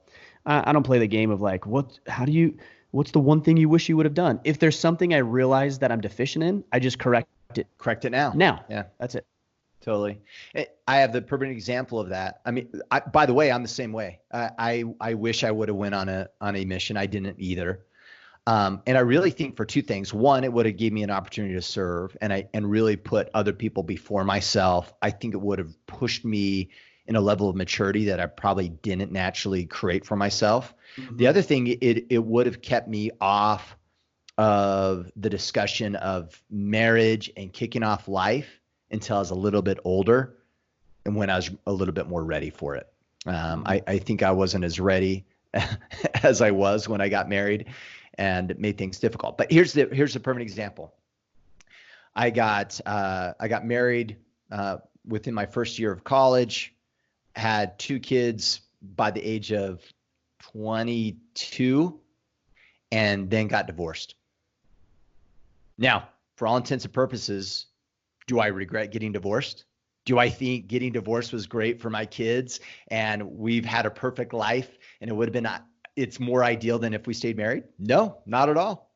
I don't play the game of like, what's the one thing you wish you would have done? If there's something I realize that I'm deficient in, I just correct it. Correct it now. Yeah. That's it. Totally. I have the perfect example of that. I mean, by the way, I'm the same way. I wish I would have went on a mission. I didn't either. And I really think for two things. One, it would have gave me an opportunity to serve and really put other people before myself. I think it would have pushed me in a level of maturity that I probably didn't naturally create for myself. Mm-hmm. The other thing, it would have kept me off of the discussion of marriage and kicking off life until I was a little bit older and when I was a little bit more ready for it. I think I wasn't as ready as I was when I got married, and it made things difficult. But here's the perfect example. I got married within my first year of college, had 2 kids by the age of 22, and then got divorced. Now, for all intents and purposes, do I regret getting divorced? Do I think getting divorced was great for my kids and we've had a perfect life and it would have been, it's more ideal than if we stayed married? No, not at all.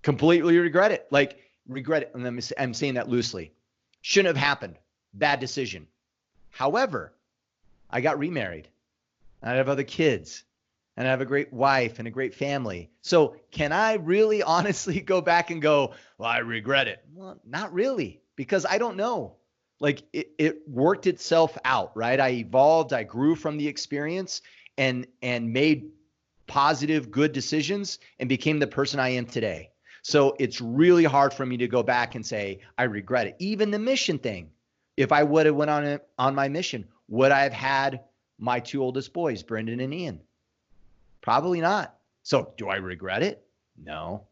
Completely regret it. Like regret it. And I'm saying that loosely. Shouldn't have happened. Bad decision. However, I got remarried. I have other kids and I have a great wife and a great family. So can I really honestly go back and go, well, I regret it? Well, not really, because I don't know. Like it worked itself out, right? I evolved, I grew from the experience and made positive, good decisions and became the person I am today. So it's really hard for me to go back and say, I regret it. Even the mission thing. If I would have went on my mission, would I have had my 2 oldest boys, Brendan and Ian? Probably not. So do I regret it? No,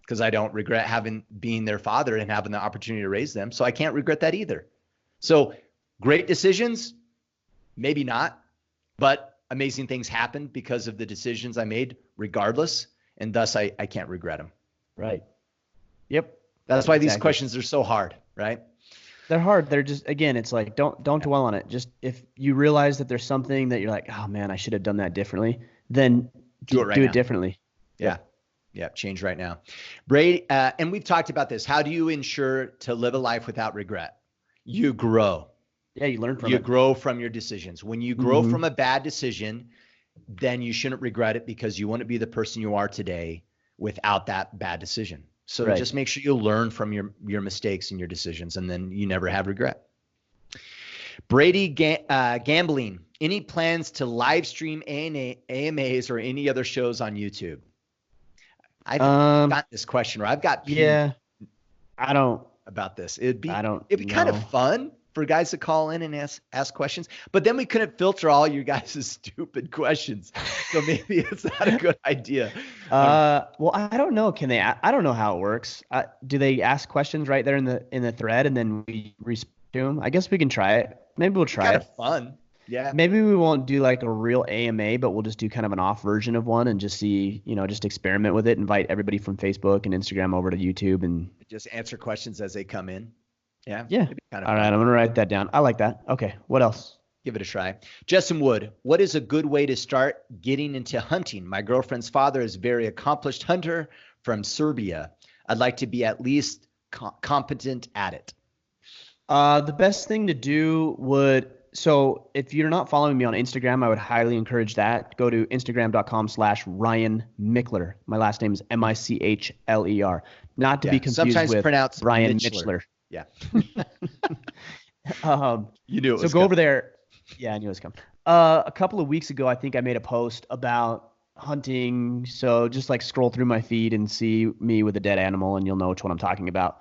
because I don't regret being their father and having the opportunity to raise them. So I can't regret that either. So great decisions, maybe not, but amazing things happened because of the decisions I made regardless. And thus I can't regret them. Right. Yep. That's why these questions are so hard, right? They're hard. They're just, again, it's like, don't dwell on it. Just if you realize that there's something that you're like, oh man, I should have done that differently, then do it differently. Yeah. Yeah. Change right now. Brady, and we've talked about this. How do you ensure to live a life without regret? You grow. Yeah. You learn from it. You grow from your decisions. When you grow from a bad decision, then you shouldn't regret it because you wouldn't be the person you are today without that bad decision. So just make sure you learn from your mistakes and your decisions, and then you never have regret. Brady Gambling. Any plans to live stream AMAs or any other shows on YouTube? I've got this question, or I've got I don't about this. It'd be know. kind of fun for guys to call in and ask questions, but then we couldn't filter all you guys' stupid questions. So maybe it's not a good idea. Well, I don't know. I don't know how it works. Do they ask questions right there in the thread and then we respond to them? I guess we can try it. Maybe we'll try it. Kind of fun. Yeah. Maybe we won't do like a real AMA, but we'll just do kind of an off version of one and just see, just experiment with it. Invite everybody from Facebook and Instagram over to YouTube and just answer questions as they come in. Yeah. Yeah. All right. I'm going to write that down. I like that. Okay. What else? Give it a try. Justin Wood, what is a good way to start getting into hunting? My girlfriend's father is a very accomplished hunter from Serbia. I'd like to be at least competent at it. The best thing to do so if you're not following me on Instagram, I would highly encourage that. Go to Instagram.com/Ryan Michler. My last name is Michler. Not to be confused sometimes with pronounced Ryan Michler. Yeah. You knew it was so go over there. Yeah, I knew it was coming. A couple of weeks ago, I think I made a post about hunting, so just like scroll through my feed and see me with a dead animal, and you'll know which one I'm talking about.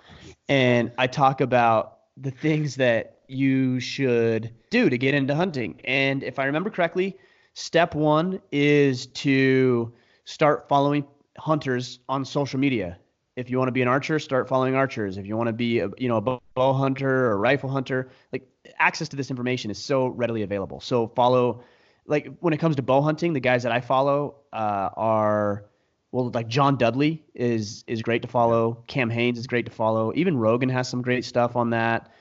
And I talk about the things that you should do to get into hunting. And if I remember correctly, step one is to start following hunters on social media. If you want to be an archer, start following archers. If you want to be a bow hunter or rifle hunter, like access to this information is so readily available. So follow, like when it comes to bow hunting, the guys that I follow are, well, like John Dudley is great to follow. Cam Hanes is great to follow. Even Rogan has some great stuff on that.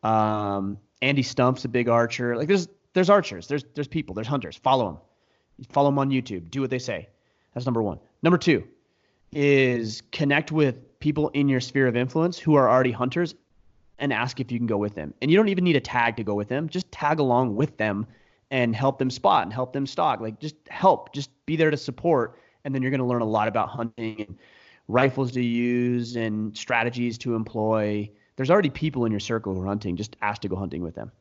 Andy Stump's a big archer. Like there's archers, there's people, there's hunters. Follow them. Follow them on YouTube. Do what they say. That's number one. Number two is connect with people in your sphere of influence who are already hunters and ask if you can go with them. And you don't even need a tag to go with them. Just tag along with them and help them spot and help them stalk. Like just be there to support. And then you're going to learn a lot about hunting and rifles to use and strategies to employ. There's already people in your circle who are hunting. Just ask to go hunting with them.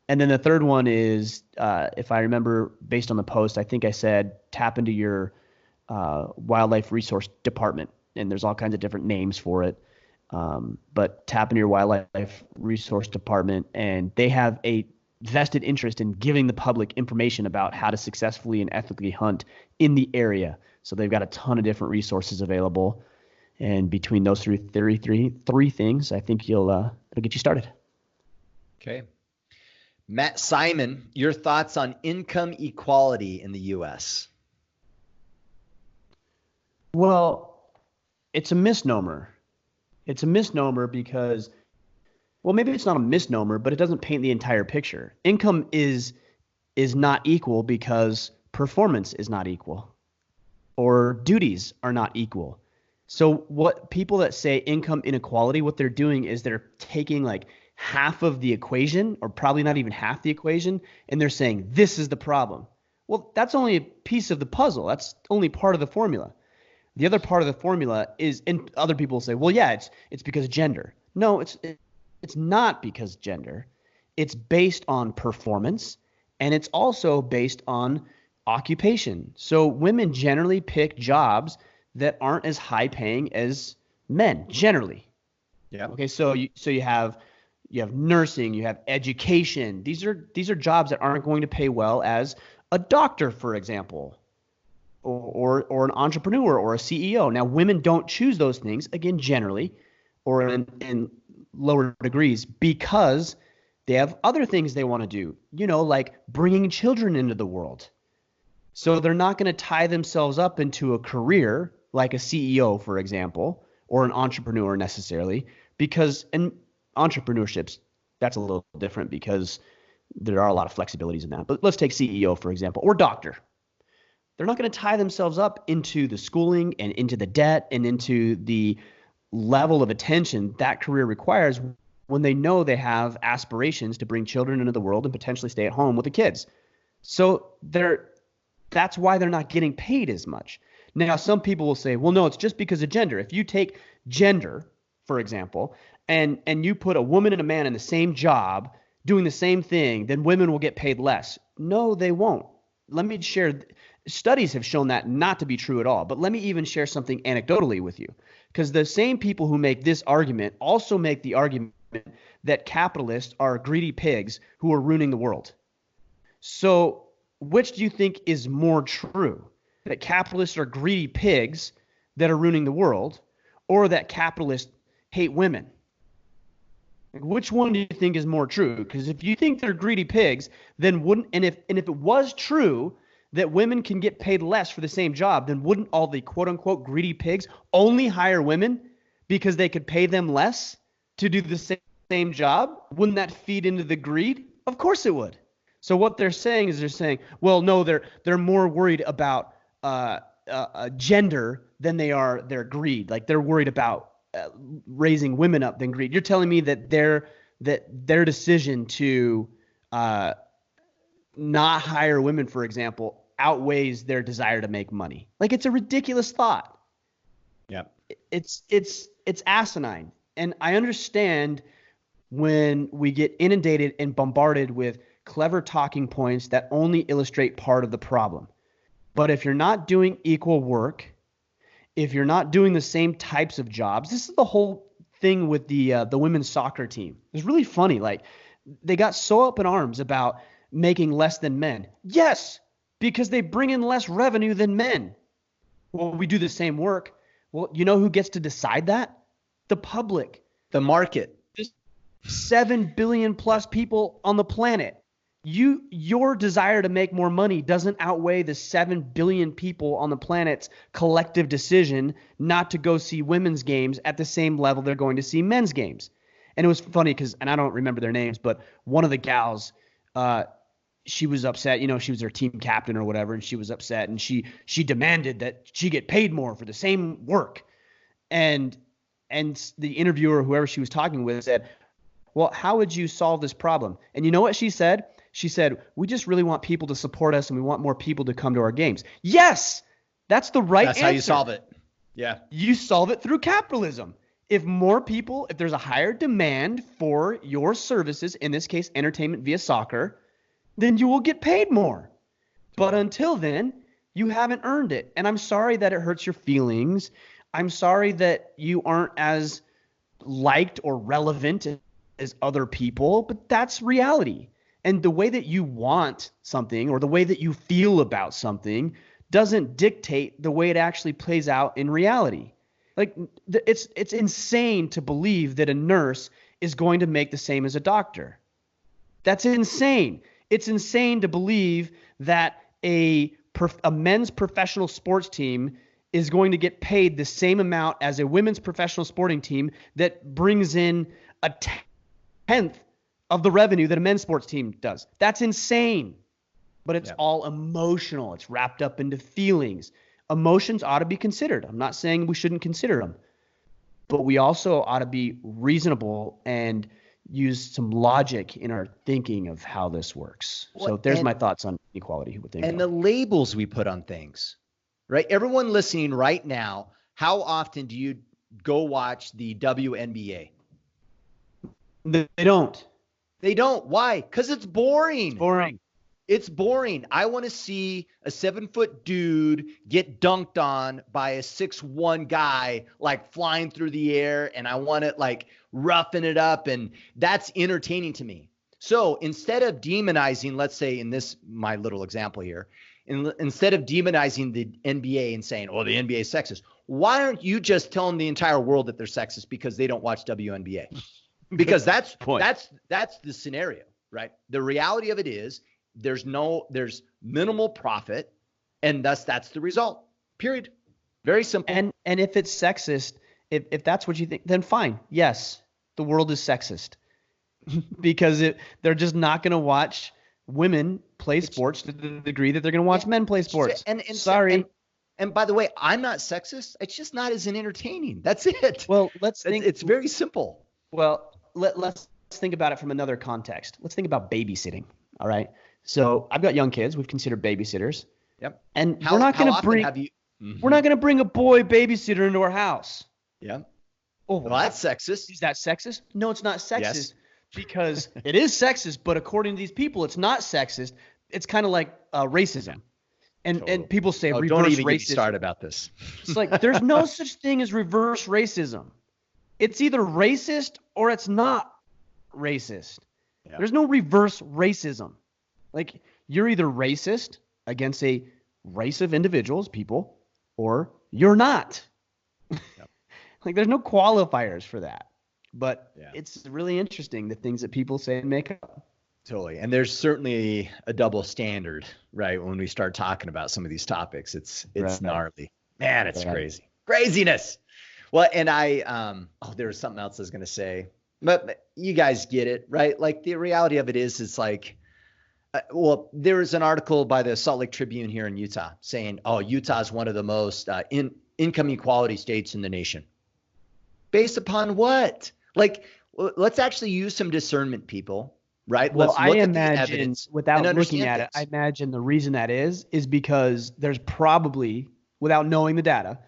And then the third one is, if I remember based on the post, I think I said tap into your wildlife resource department. And there's all kinds of different names for it. But tap into your wildlife resource department, and they have a vested interest in giving the public information about how to successfully and ethically hunt in the area. So they've got a ton of different resources available. And between those three things, I think it'll get you started. Okay. Matt Simon, your thoughts on income equality in the U.S.? Well, it's a misnomer. It's a misnomer because, well, maybe it's not a misnomer, but it doesn't paint the entire picture. Income is not equal because performance is not equal, or duties are not equal. So what people that say income inequality, what they're doing is they're taking like half of the equation, or probably not even half the equation, and they're saying this is the problem. Well, that's only a piece of the puzzle. That's only part of the formula. The other part of the formula is, and other people say, well, yeah, it's because of gender. No, it's not because gender. It's based on performance, and it's also based on occupation. So women generally pick jobs that aren't as high paying as men generally. Yeah. Okay. So you have nursing, you have education. These are jobs that aren't going to pay well as a doctor, for example, or an entrepreneur or a CEO. Now, women don't choose those things, again, generally, or in lower degrees, because they have other things they want to do, like bringing children into the world. So they're not going to tie themselves up into a career like a CEO, for example, or an entrepreneur necessarily, because in entrepreneurships, that's a little different because there are a lot of flexibilities in that. But let's take CEO, for example, or doctor. They're not going to tie themselves up into the schooling and into the debt and into the level of attention that career requires when they know they have aspirations to bring children into the world and potentially stay at home with the kids. So that's why they're not getting paid as much. Now, some people will say, well, no, it's just because of gender. If you take gender, for example, and you put a woman and a man in the same job doing the same thing, then women will get paid less. No, they won't. Let me share. Studies have shown that not to be true at all. But let me even share something anecdotally with you, because the same people who make this argument also make the argument that capitalists are greedy pigs who are ruining the world. So which do you think is more true? That capitalists are greedy pigs that are ruining the world, or that capitalists hate women? Which one do you think is more true? Because if you think they're greedy pigs, then if it was true that women can get paid less for the same job, then wouldn't all the quote unquote greedy pigs only hire women because they could pay them less to do the same job? Wouldn't that feed into the greed? Of course it would. So what they're saying is, well, no, they're more worried about gender than they are their greed. Like they're worried about raising women up than greed. You're telling me that their decision to not hire women, for example, outweighs their desire to make money. Like it's a ridiculous thought. Yeah. It's asinine. And I understand when we get inundated and bombarded with clever talking points that only illustrate part of the problem. But if you're not doing equal work, if you're not doing the same types of jobs, this is the whole thing with the women's soccer team. It's really funny. Like, they got so up in arms about making less than men. Yes, because they bring in less revenue than men. Well, we do the same work. Well, you know who gets to decide that? The public. The market. 7 billion plus people on the planet. Your desire to make more money doesn't outweigh the 7 billion people on the planet's collective decision not to go see women's games at the same level they're going to see men's games. And it was funny because, and I don't remember their names, but one of the gals, she was upset. You know, she was their team captain or whatever, and she was upset, and she demanded that she get paid more for the same work. And the interviewer, whoever she was talking with, said, well, how would you solve this problem? And you know what she said? She said, we just really want people to support us, and we want more people to come to our games. Yes, that's the right answer. That's how you solve it. Yeah. You solve it through capitalism. If there's a higher demand for your services, in this case, entertainment via soccer, then you will get paid more. But until then, you haven't earned it. And I'm sorry that it hurts your feelings. I'm sorry that you aren't as liked or relevant as other people, but that's reality. And the way that you want something or the way that you feel about something doesn't dictate the way it actually plays out in reality. Like, it's insane to believe that a nurse is going to make the same as a doctor. That's insane. It's insane to believe that a men's professional sports team is going to get paid the same amount as a women's professional sporting team that brings in a tenth of the revenue that a men's sports team does. That's insane. But it's all emotional. It's wrapped up into feelings. Emotions ought to be considered. I'm not saying we shouldn't consider them, but we also ought to be reasonable and use some logic in our thinking of how this works. So there's my thoughts on equality. And the labels we put on things, right? Everyone listening right now, how often do you go watch the WNBA? They don't. They don't. Why? Because it's boring. It's boring. It's boring. I want to see a 7-foot dude get dunked on by a 6'1" guy, like flying through the air, and I want it like roughing it up, and that's entertaining to me. So instead of demonizing, let's say in this, my little example here, instead of demonizing the NBA and saying, oh, the NBA is sexist, why aren't you just telling the entire world that they're sexist because they don't watch WNBA? Because that's the scenario, right? The reality of it is, there's minimal profit, and thus that's the result. Period. Very simple. And if it's sexist, if that's what you think, then fine. Yes, the world is sexist because they're just not going to watch women play sports to the degree that they're going to watch men play sports. Sorry. And by the way, I'm not sexist. It's just not as entertaining. That's it. Well, let's think. It's very simple. Well, let's think about it from another context. Let's think about babysitting. All right. So I've got young kids. We've considered babysitters. Yep. And we're not going to bring a boy babysitter into our house. Yeah. Oh, well, that's sexist. Is that sexist? No, it's not sexist. Yes. Because it is sexist, but according to these people, it's not sexist. It's kind of like racism. And people say reverse don't even racism. get started about this. It's like there's no such thing as reverse racism. It's either racist or it's not racist. Yeah. There's no reverse racism. Like, you're either racist against a race of individuals, people, or you're not. Yep. Like, there's no qualifiers for that. But it's really interesting, the things that people say and make up. Totally. And there's certainly a double standard, right, when we start talking about some of these topics. It's right. Gnarly. Man, it's crazy. Craziness. Well, and there was something else I was going to say. But you guys get it, right? Like, the reality of it is, it's like, there was an article by the Salt Lake Tribune here in Utah saying, Utah is one of the most income equality states in the nation. Based upon what? Like, let's actually use some discernment, people, right? Well, let's look at the evidence without looking at it, I imagine the reason that is because there's probably, without knowing the data,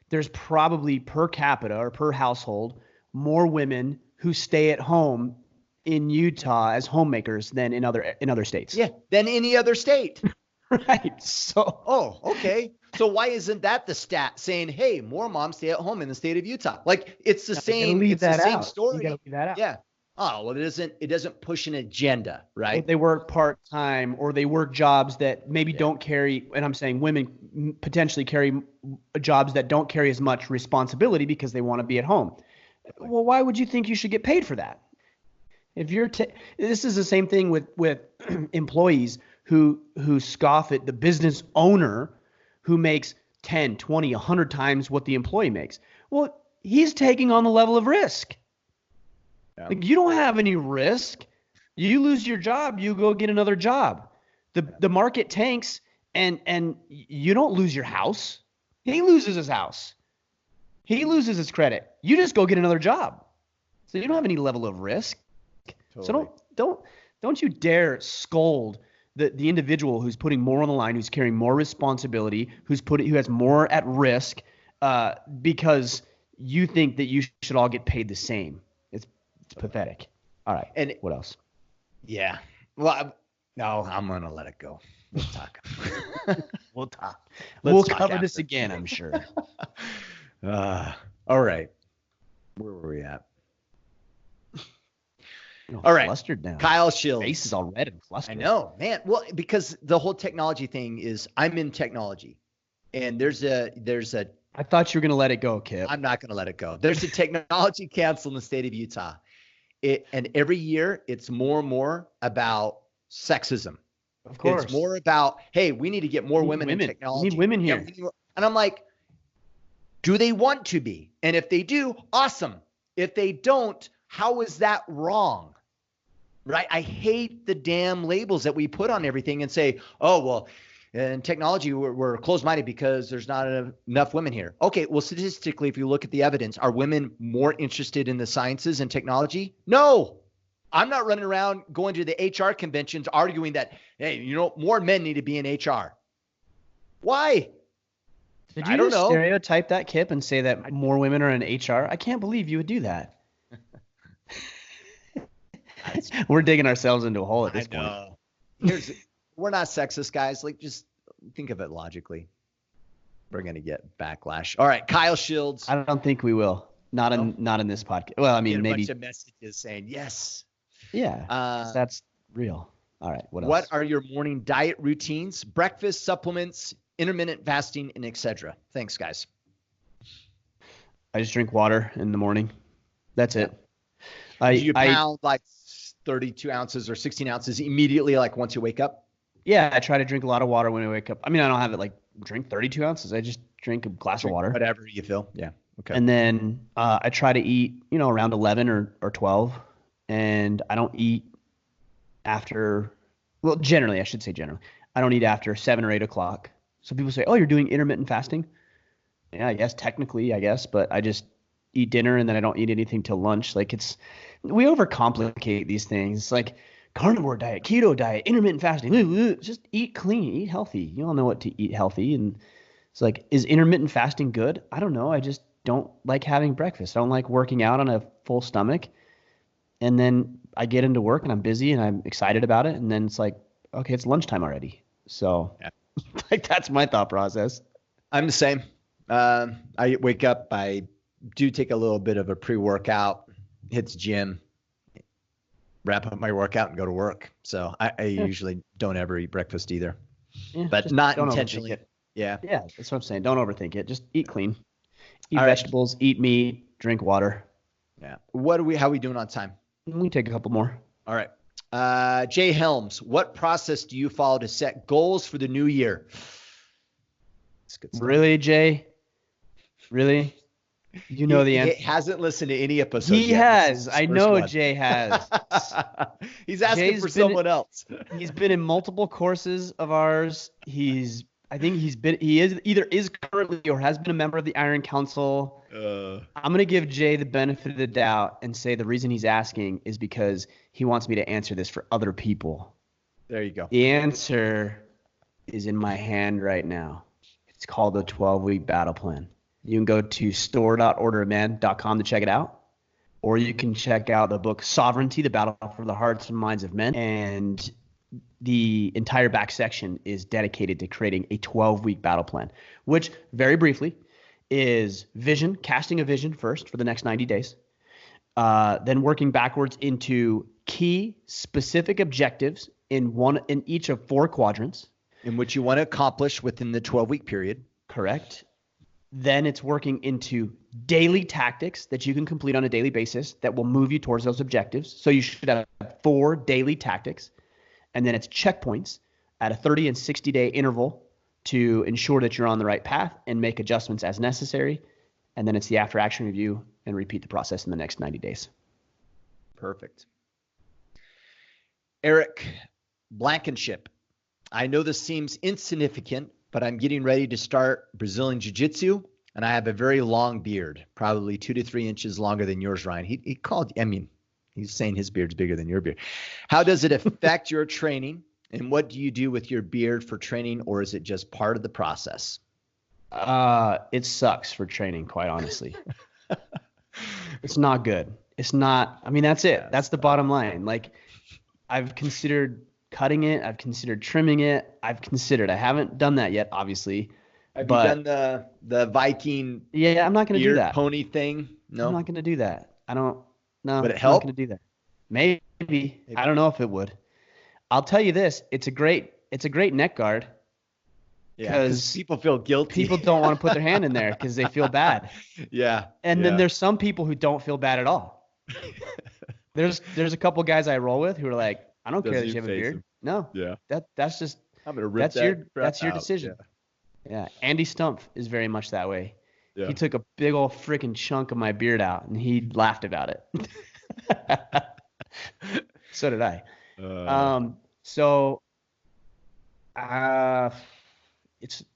there's probably per capita or per household more women who stay at home in Utah as homemakers than in other states. Yeah, than any other state. Right. So, Oh, okay. So why isn't that the stat saying, hey, more moms stay at home in the state of Utah? Like it's the no, same, leave it's the that same out. story. You got to leave that out. Yeah. Oh, well, it doesn't push an agenda, Or right? they work part-time, or they work jobs that maybe don't carry, and I'm saying women potentially carry jobs that don't carry as much responsibility because they want to be at home. Well, why would you think you should get paid for that? If you're this is the same thing with employees who scoff at the business owner who makes 10, 20, 100 times what the employee makes. Well, he's taking on the level of risk. Yeah. Like, you don't have any risk. You lose your job, you go get another job. The market tanks and you don't lose your house. He loses his house. He loses his credit. You just go get another job. So you don't have any level of risk. Totally. So don't you dare scold the individual who's putting more on the line, who's carrying more responsibility, who has more at risk, because you think that you should all get paid the same. It's pathetic. All right. And what else? Yeah. Well, no, I'm gonna let it go. We'll talk. We'll talk. We'll cover this again, I'm sure. All right. Where were we at? All right. Flustered now. Kyle Shields. Face is all red and flustered. I know, man. Well, because the whole technology thing is, I'm in technology, and there's a. I thought you were gonna let it go, Kip. I'm not gonna let it go. There's a technology council in the state of Utah, and every year it's more and more about sexism. Of course, it's more about, hey, we need to get more women in technology. We need women here. Yeah, and I'm like, do they want to be? And if they do, awesome. If they don't, how is that wrong? Right? I hate the damn labels that we put on everything and say, oh, well, in technology, we're closed-minded because there's not enough women here. Okay, well, statistically, if you look at the evidence, are women more interested in the sciences and technology? No. I'm not running around going to the HR conventions arguing that, hey, more men need to be in HR. Why? Did you just stereotype that, Kip, and say that more women are in HR? I can't believe you would do that. We're digging ourselves into a hole at this point. We're not sexist, guys. Like, just think of it logically. We're gonna get backlash. All right, Kyle Shields. I don't think we will. Not in this podcast. Well, I mean, maybe a bunch of messages saying yes. Yeah, that's real. All right. What else? What are your morning diet routines? Breakfast, supplements, intermittent fasting, and etc. Thanks, guys. I just drink water in the morning. That's it. You pound like 32 ounces or 16 ounces immediately, like once you wake up? Yeah, I try to drink a lot of water when I wake up. I mean, I don't have it like drink 32 ounces. I just drink a glass of water. Whatever you feel. Yeah. Okay. And then I try to eat, around 11 or 12. And I don't eat after, well, generally, I should say generally, I don't eat after 7 or 8 o'clock. So people say, oh, you're doing intermittent fasting? Yeah, I guess technically, but I just eat dinner and then I don't eat anything till lunch. Like we overcomplicate these things. It's like carnivore diet, keto diet, intermittent fasting. Just eat clean, eat healthy. You all know what to eat healthy. And it's like, is intermittent fasting good? I don't know. I just don't like having breakfast. I don't like working out on a full stomach. And then I get into work and I'm busy and I'm excited about it. And then it's like, okay, it's lunchtime already. So like, that's my thought process. I'm the same. I wake up, I do take a little bit of a pre-workout, hit the gym, wrap up my workout and go to work. So I usually don't ever eat breakfast either, but not intentionally. Yeah, that's what I'm saying. Don't overthink it. Just eat clean, eat vegetables, eat meat, drink water. Yeah. How are we doing on time? We take a couple more. All right. Jay Helms, what process do you follow to set goals for the new year? Really, Jay? Really? You know the answer. He hasn't listened to any episode He has. I know Jay has. He's asking for someone else. He's been in multiple courses of ours. He is either currently or has been a member of the Iron Council. I'm going to give Jay the benefit of the doubt and say the reason he's asking is because he wants me to answer this for other people. There you go. The answer is in my hand right now. It's called the 12-week battle plan. You can go to store.orderofman.com to check it out. Or you can check out the book Sovereignty, the Battle for the Hearts and Minds of Men. And the entire back section is dedicated to creating a 12-week battle plan, which very briefly is vision, casting a vision first for the next 90 days, then working backwards into key specific objectives in each of 4 quadrants. In which you want to accomplish within the 12-week period. Correct. Then it's working into daily tactics that you can complete on a daily basis that will move you towards those objectives. So you should have 4 daily tactics. And then it's checkpoints at a 30 and 60-day interval to ensure that you're on the right path and make adjustments as necessary. And then it's the after action review and repeat the process in the next 90 days. Perfect. Eric Blankenship. I know this seems insignificant, but I'm getting ready to start Brazilian Jiu-Jitsu, and I have a very long beard, probably 2 to 3 inches longer than yours, Ryan. He's saying his beard's bigger than your beard. How does it affect your training, and what do you do with your beard for training, or is it just part of the process? It sucks for training, quite honestly. It's not good. It's not. I mean, that's it. That's the bottom line. Like, I've considered cutting it. I've considered trimming it. I haven't done that yet, obviously. Have you done the Viking? Yeah, I'm not going to do that. Pony thing? No, I'm not going to do that. I don't. No, would it I'm not help? going to do that. Maybe. I don't know if it would. I'll tell you this: it's a great neck guard. Yeah, because people feel guilty. People don't want to put their hand in there because they feel bad. Yeah. And then there's some people who don't feel bad at all. There's a couple guys I roll with who are like, I don't care that you have a beard. No. Yeah. That's just I'm gonna rip that's your decision. Yeah. Andy Stumpf is very much that way. Yeah. He took a big old freaking chunk of my beard out and he laughed about it. So did I.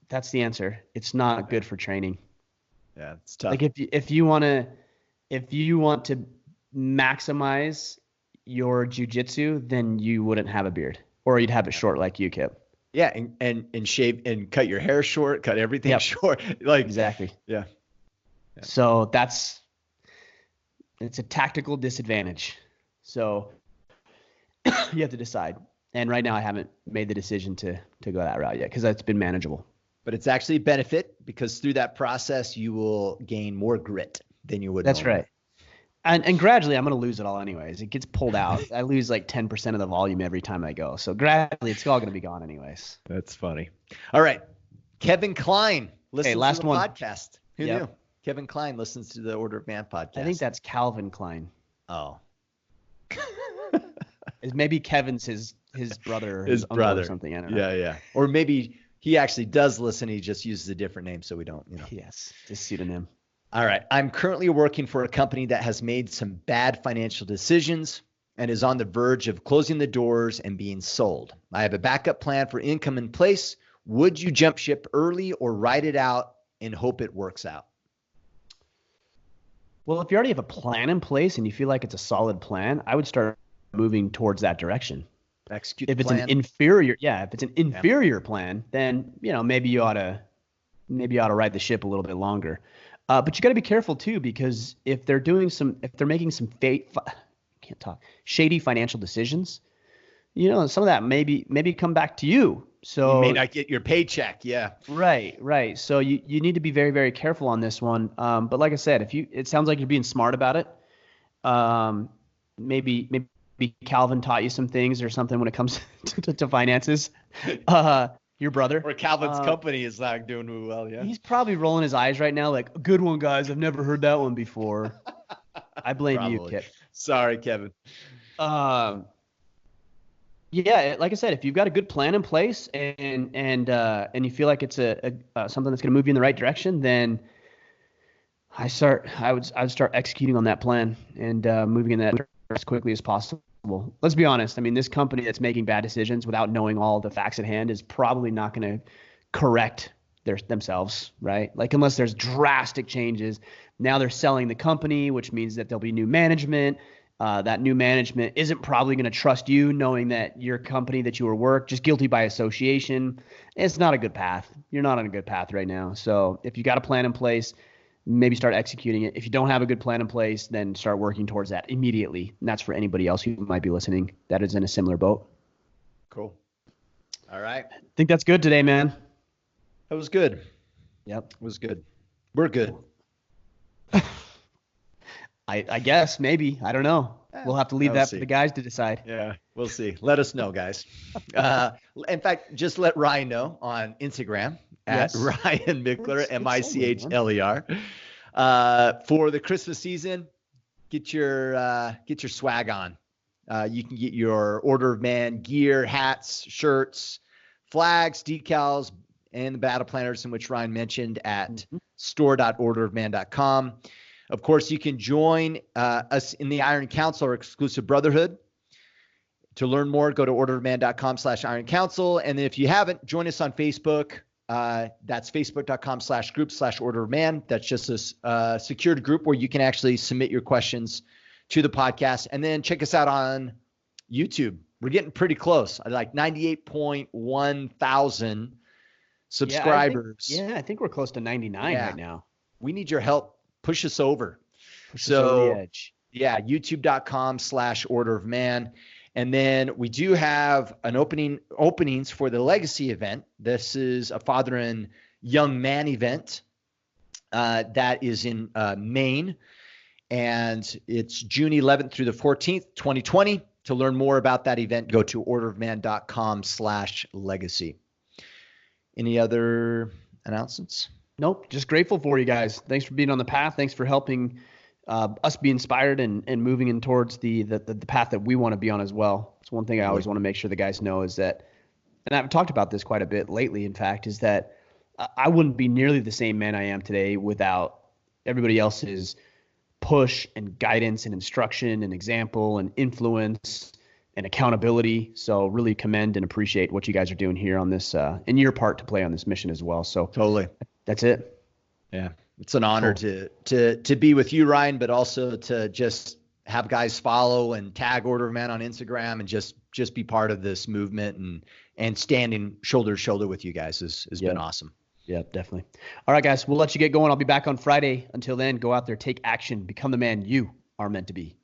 That's the answer. It's not good for training. Yeah, it's tough. Like if you want to maximize your jiu-jitsu, then you wouldn't have a beard, or you'd have it short like you, Kip. Yeah, and shave and cut your hair short, cut everything short. Like exactly. Yeah. So it's a tactical disadvantage. So you have to decide. And right now I haven't made the decision to go that route yet because it's been manageable. But it's actually a benefit because through that process you will gain more grit than you would. That's right. And gradually I'm going to lose it all anyways. It gets pulled out. I lose like 10% of the volume every time I go. So gradually it's all going to be gone anyways. That's funny. All right. Kevin Klein listens to the podcast. Who knew? Kevin Klein listens to the Order of Man podcast. I think that's Calvin Klein. Oh. Maybe Kevin's his brother or his uncle brother or something. I don't know. Yeah. Or maybe he actually does listen. He just uses a different name so we don't, Yes, just pseudonym. All right. I'm currently working for a company that has made some bad financial decisions and is on the verge of closing the doors and being sold. I have a backup plan for income in place. Would you jump ship early or ride it out and hope it works out? Well, if you already have a plan in place and you feel like it's a solid plan, I would start moving towards that direction. Execute if the it's plan. an inferior plan, then maybe you ought to ride the ship a little bit longer. But you got to be careful too, because if they're making some shady financial decisions, some of that maybe come back to you. So you may not get your paycheck. Yeah. Right. So you need to be very, very careful on this one. But like I said, it sounds like you're being smart about it. Maybe Calvin taught you some things or something when it comes to finances. Your brother. Or Calvin's company is not doing well, yeah. He's probably rolling his eyes right now like, good one, guys. I've never heard that one before. I blame you, Kip. Sorry, Kevin. Yeah, like I said, if you've got a good plan in place and you feel like it's something that's going to move you in the right direction, then I would start executing on that plan and moving in that direction as quickly as possible. Let's be honest. I mean, this company that's making bad decisions without knowing all the facts at hand is probably not going to correct themselves, right? Like unless there's drastic changes. Now they're selling the company, which means that there'll be new management. That new management isn't probably going to trust you, knowing that your company that you were just guilty by association. It's not a good path. You're not on a good path right now. So if you got a plan in place, maybe start executing it. If you don't have a good plan in place, then start working towards that immediately. And that's for anybody else who might be listening that is in a similar boat. Cool. All right. I think that's good today, man. That was good. Yep. It was good. We're good. I guess, maybe. I don't know. We'll have to leave that for the guys to decide. Yeah, we'll see. Let us know, guys. In fact, just let Ryan know on Instagram at Ryan Michler, Michler. For the Christmas season, get your swag on. You can get your Order of Man gear, hats, shirts, flags, decals, and the battle planners, in which Ryan mentioned, at store.orderofman.com. Of course, you can join us in the Iron Council, our exclusive brotherhood. To learn more, go to orderofman.com/Iron Council. And then if you haven't, join us on Facebook. That's facebook.com/group/Order of Man. That's just a secured group where you can actually submit your questions to the podcast. And then check us out on YouTube. We're getting pretty close, like 98.1 thousand subscribers. I think we're close to 99 right now. We need your help. Push us over. Push us over the edge. Yeah, youtube.com/Order of Man. And then we do have an openings for the Legacy event. This is a father and young man event that is in Maine. And it's June 11th through the 14th, 2020. To learn more about that event, go to orderofman.com/legacy. Any other announcements? Nope. Just grateful for you guys. Thanks for being on the path. Thanks for helping us be inspired and moving in towards the path that we want to be on as well. It's one thing I always want to make sure the guys know is that, and I've talked about this quite a bit lately, in fact, is that I wouldn't be nearly the same man I am today without everybody else's push and guidance and instruction and example and influence and accountability. So really commend and appreciate what you guys are doing here on this and your part to play on this mission as well. So totally. That's it. Yeah. It's an honor to be with you, Ryan, but also to just have guys follow and tag Order of Man on Instagram and just be part of this movement and standing shoulder to shoulder with you guys has been awesome. Yeah, definitely. All right, guys, we'll let you get going. I'll be back on Friday. Until then, go out there, take action, become the man you are meant to be.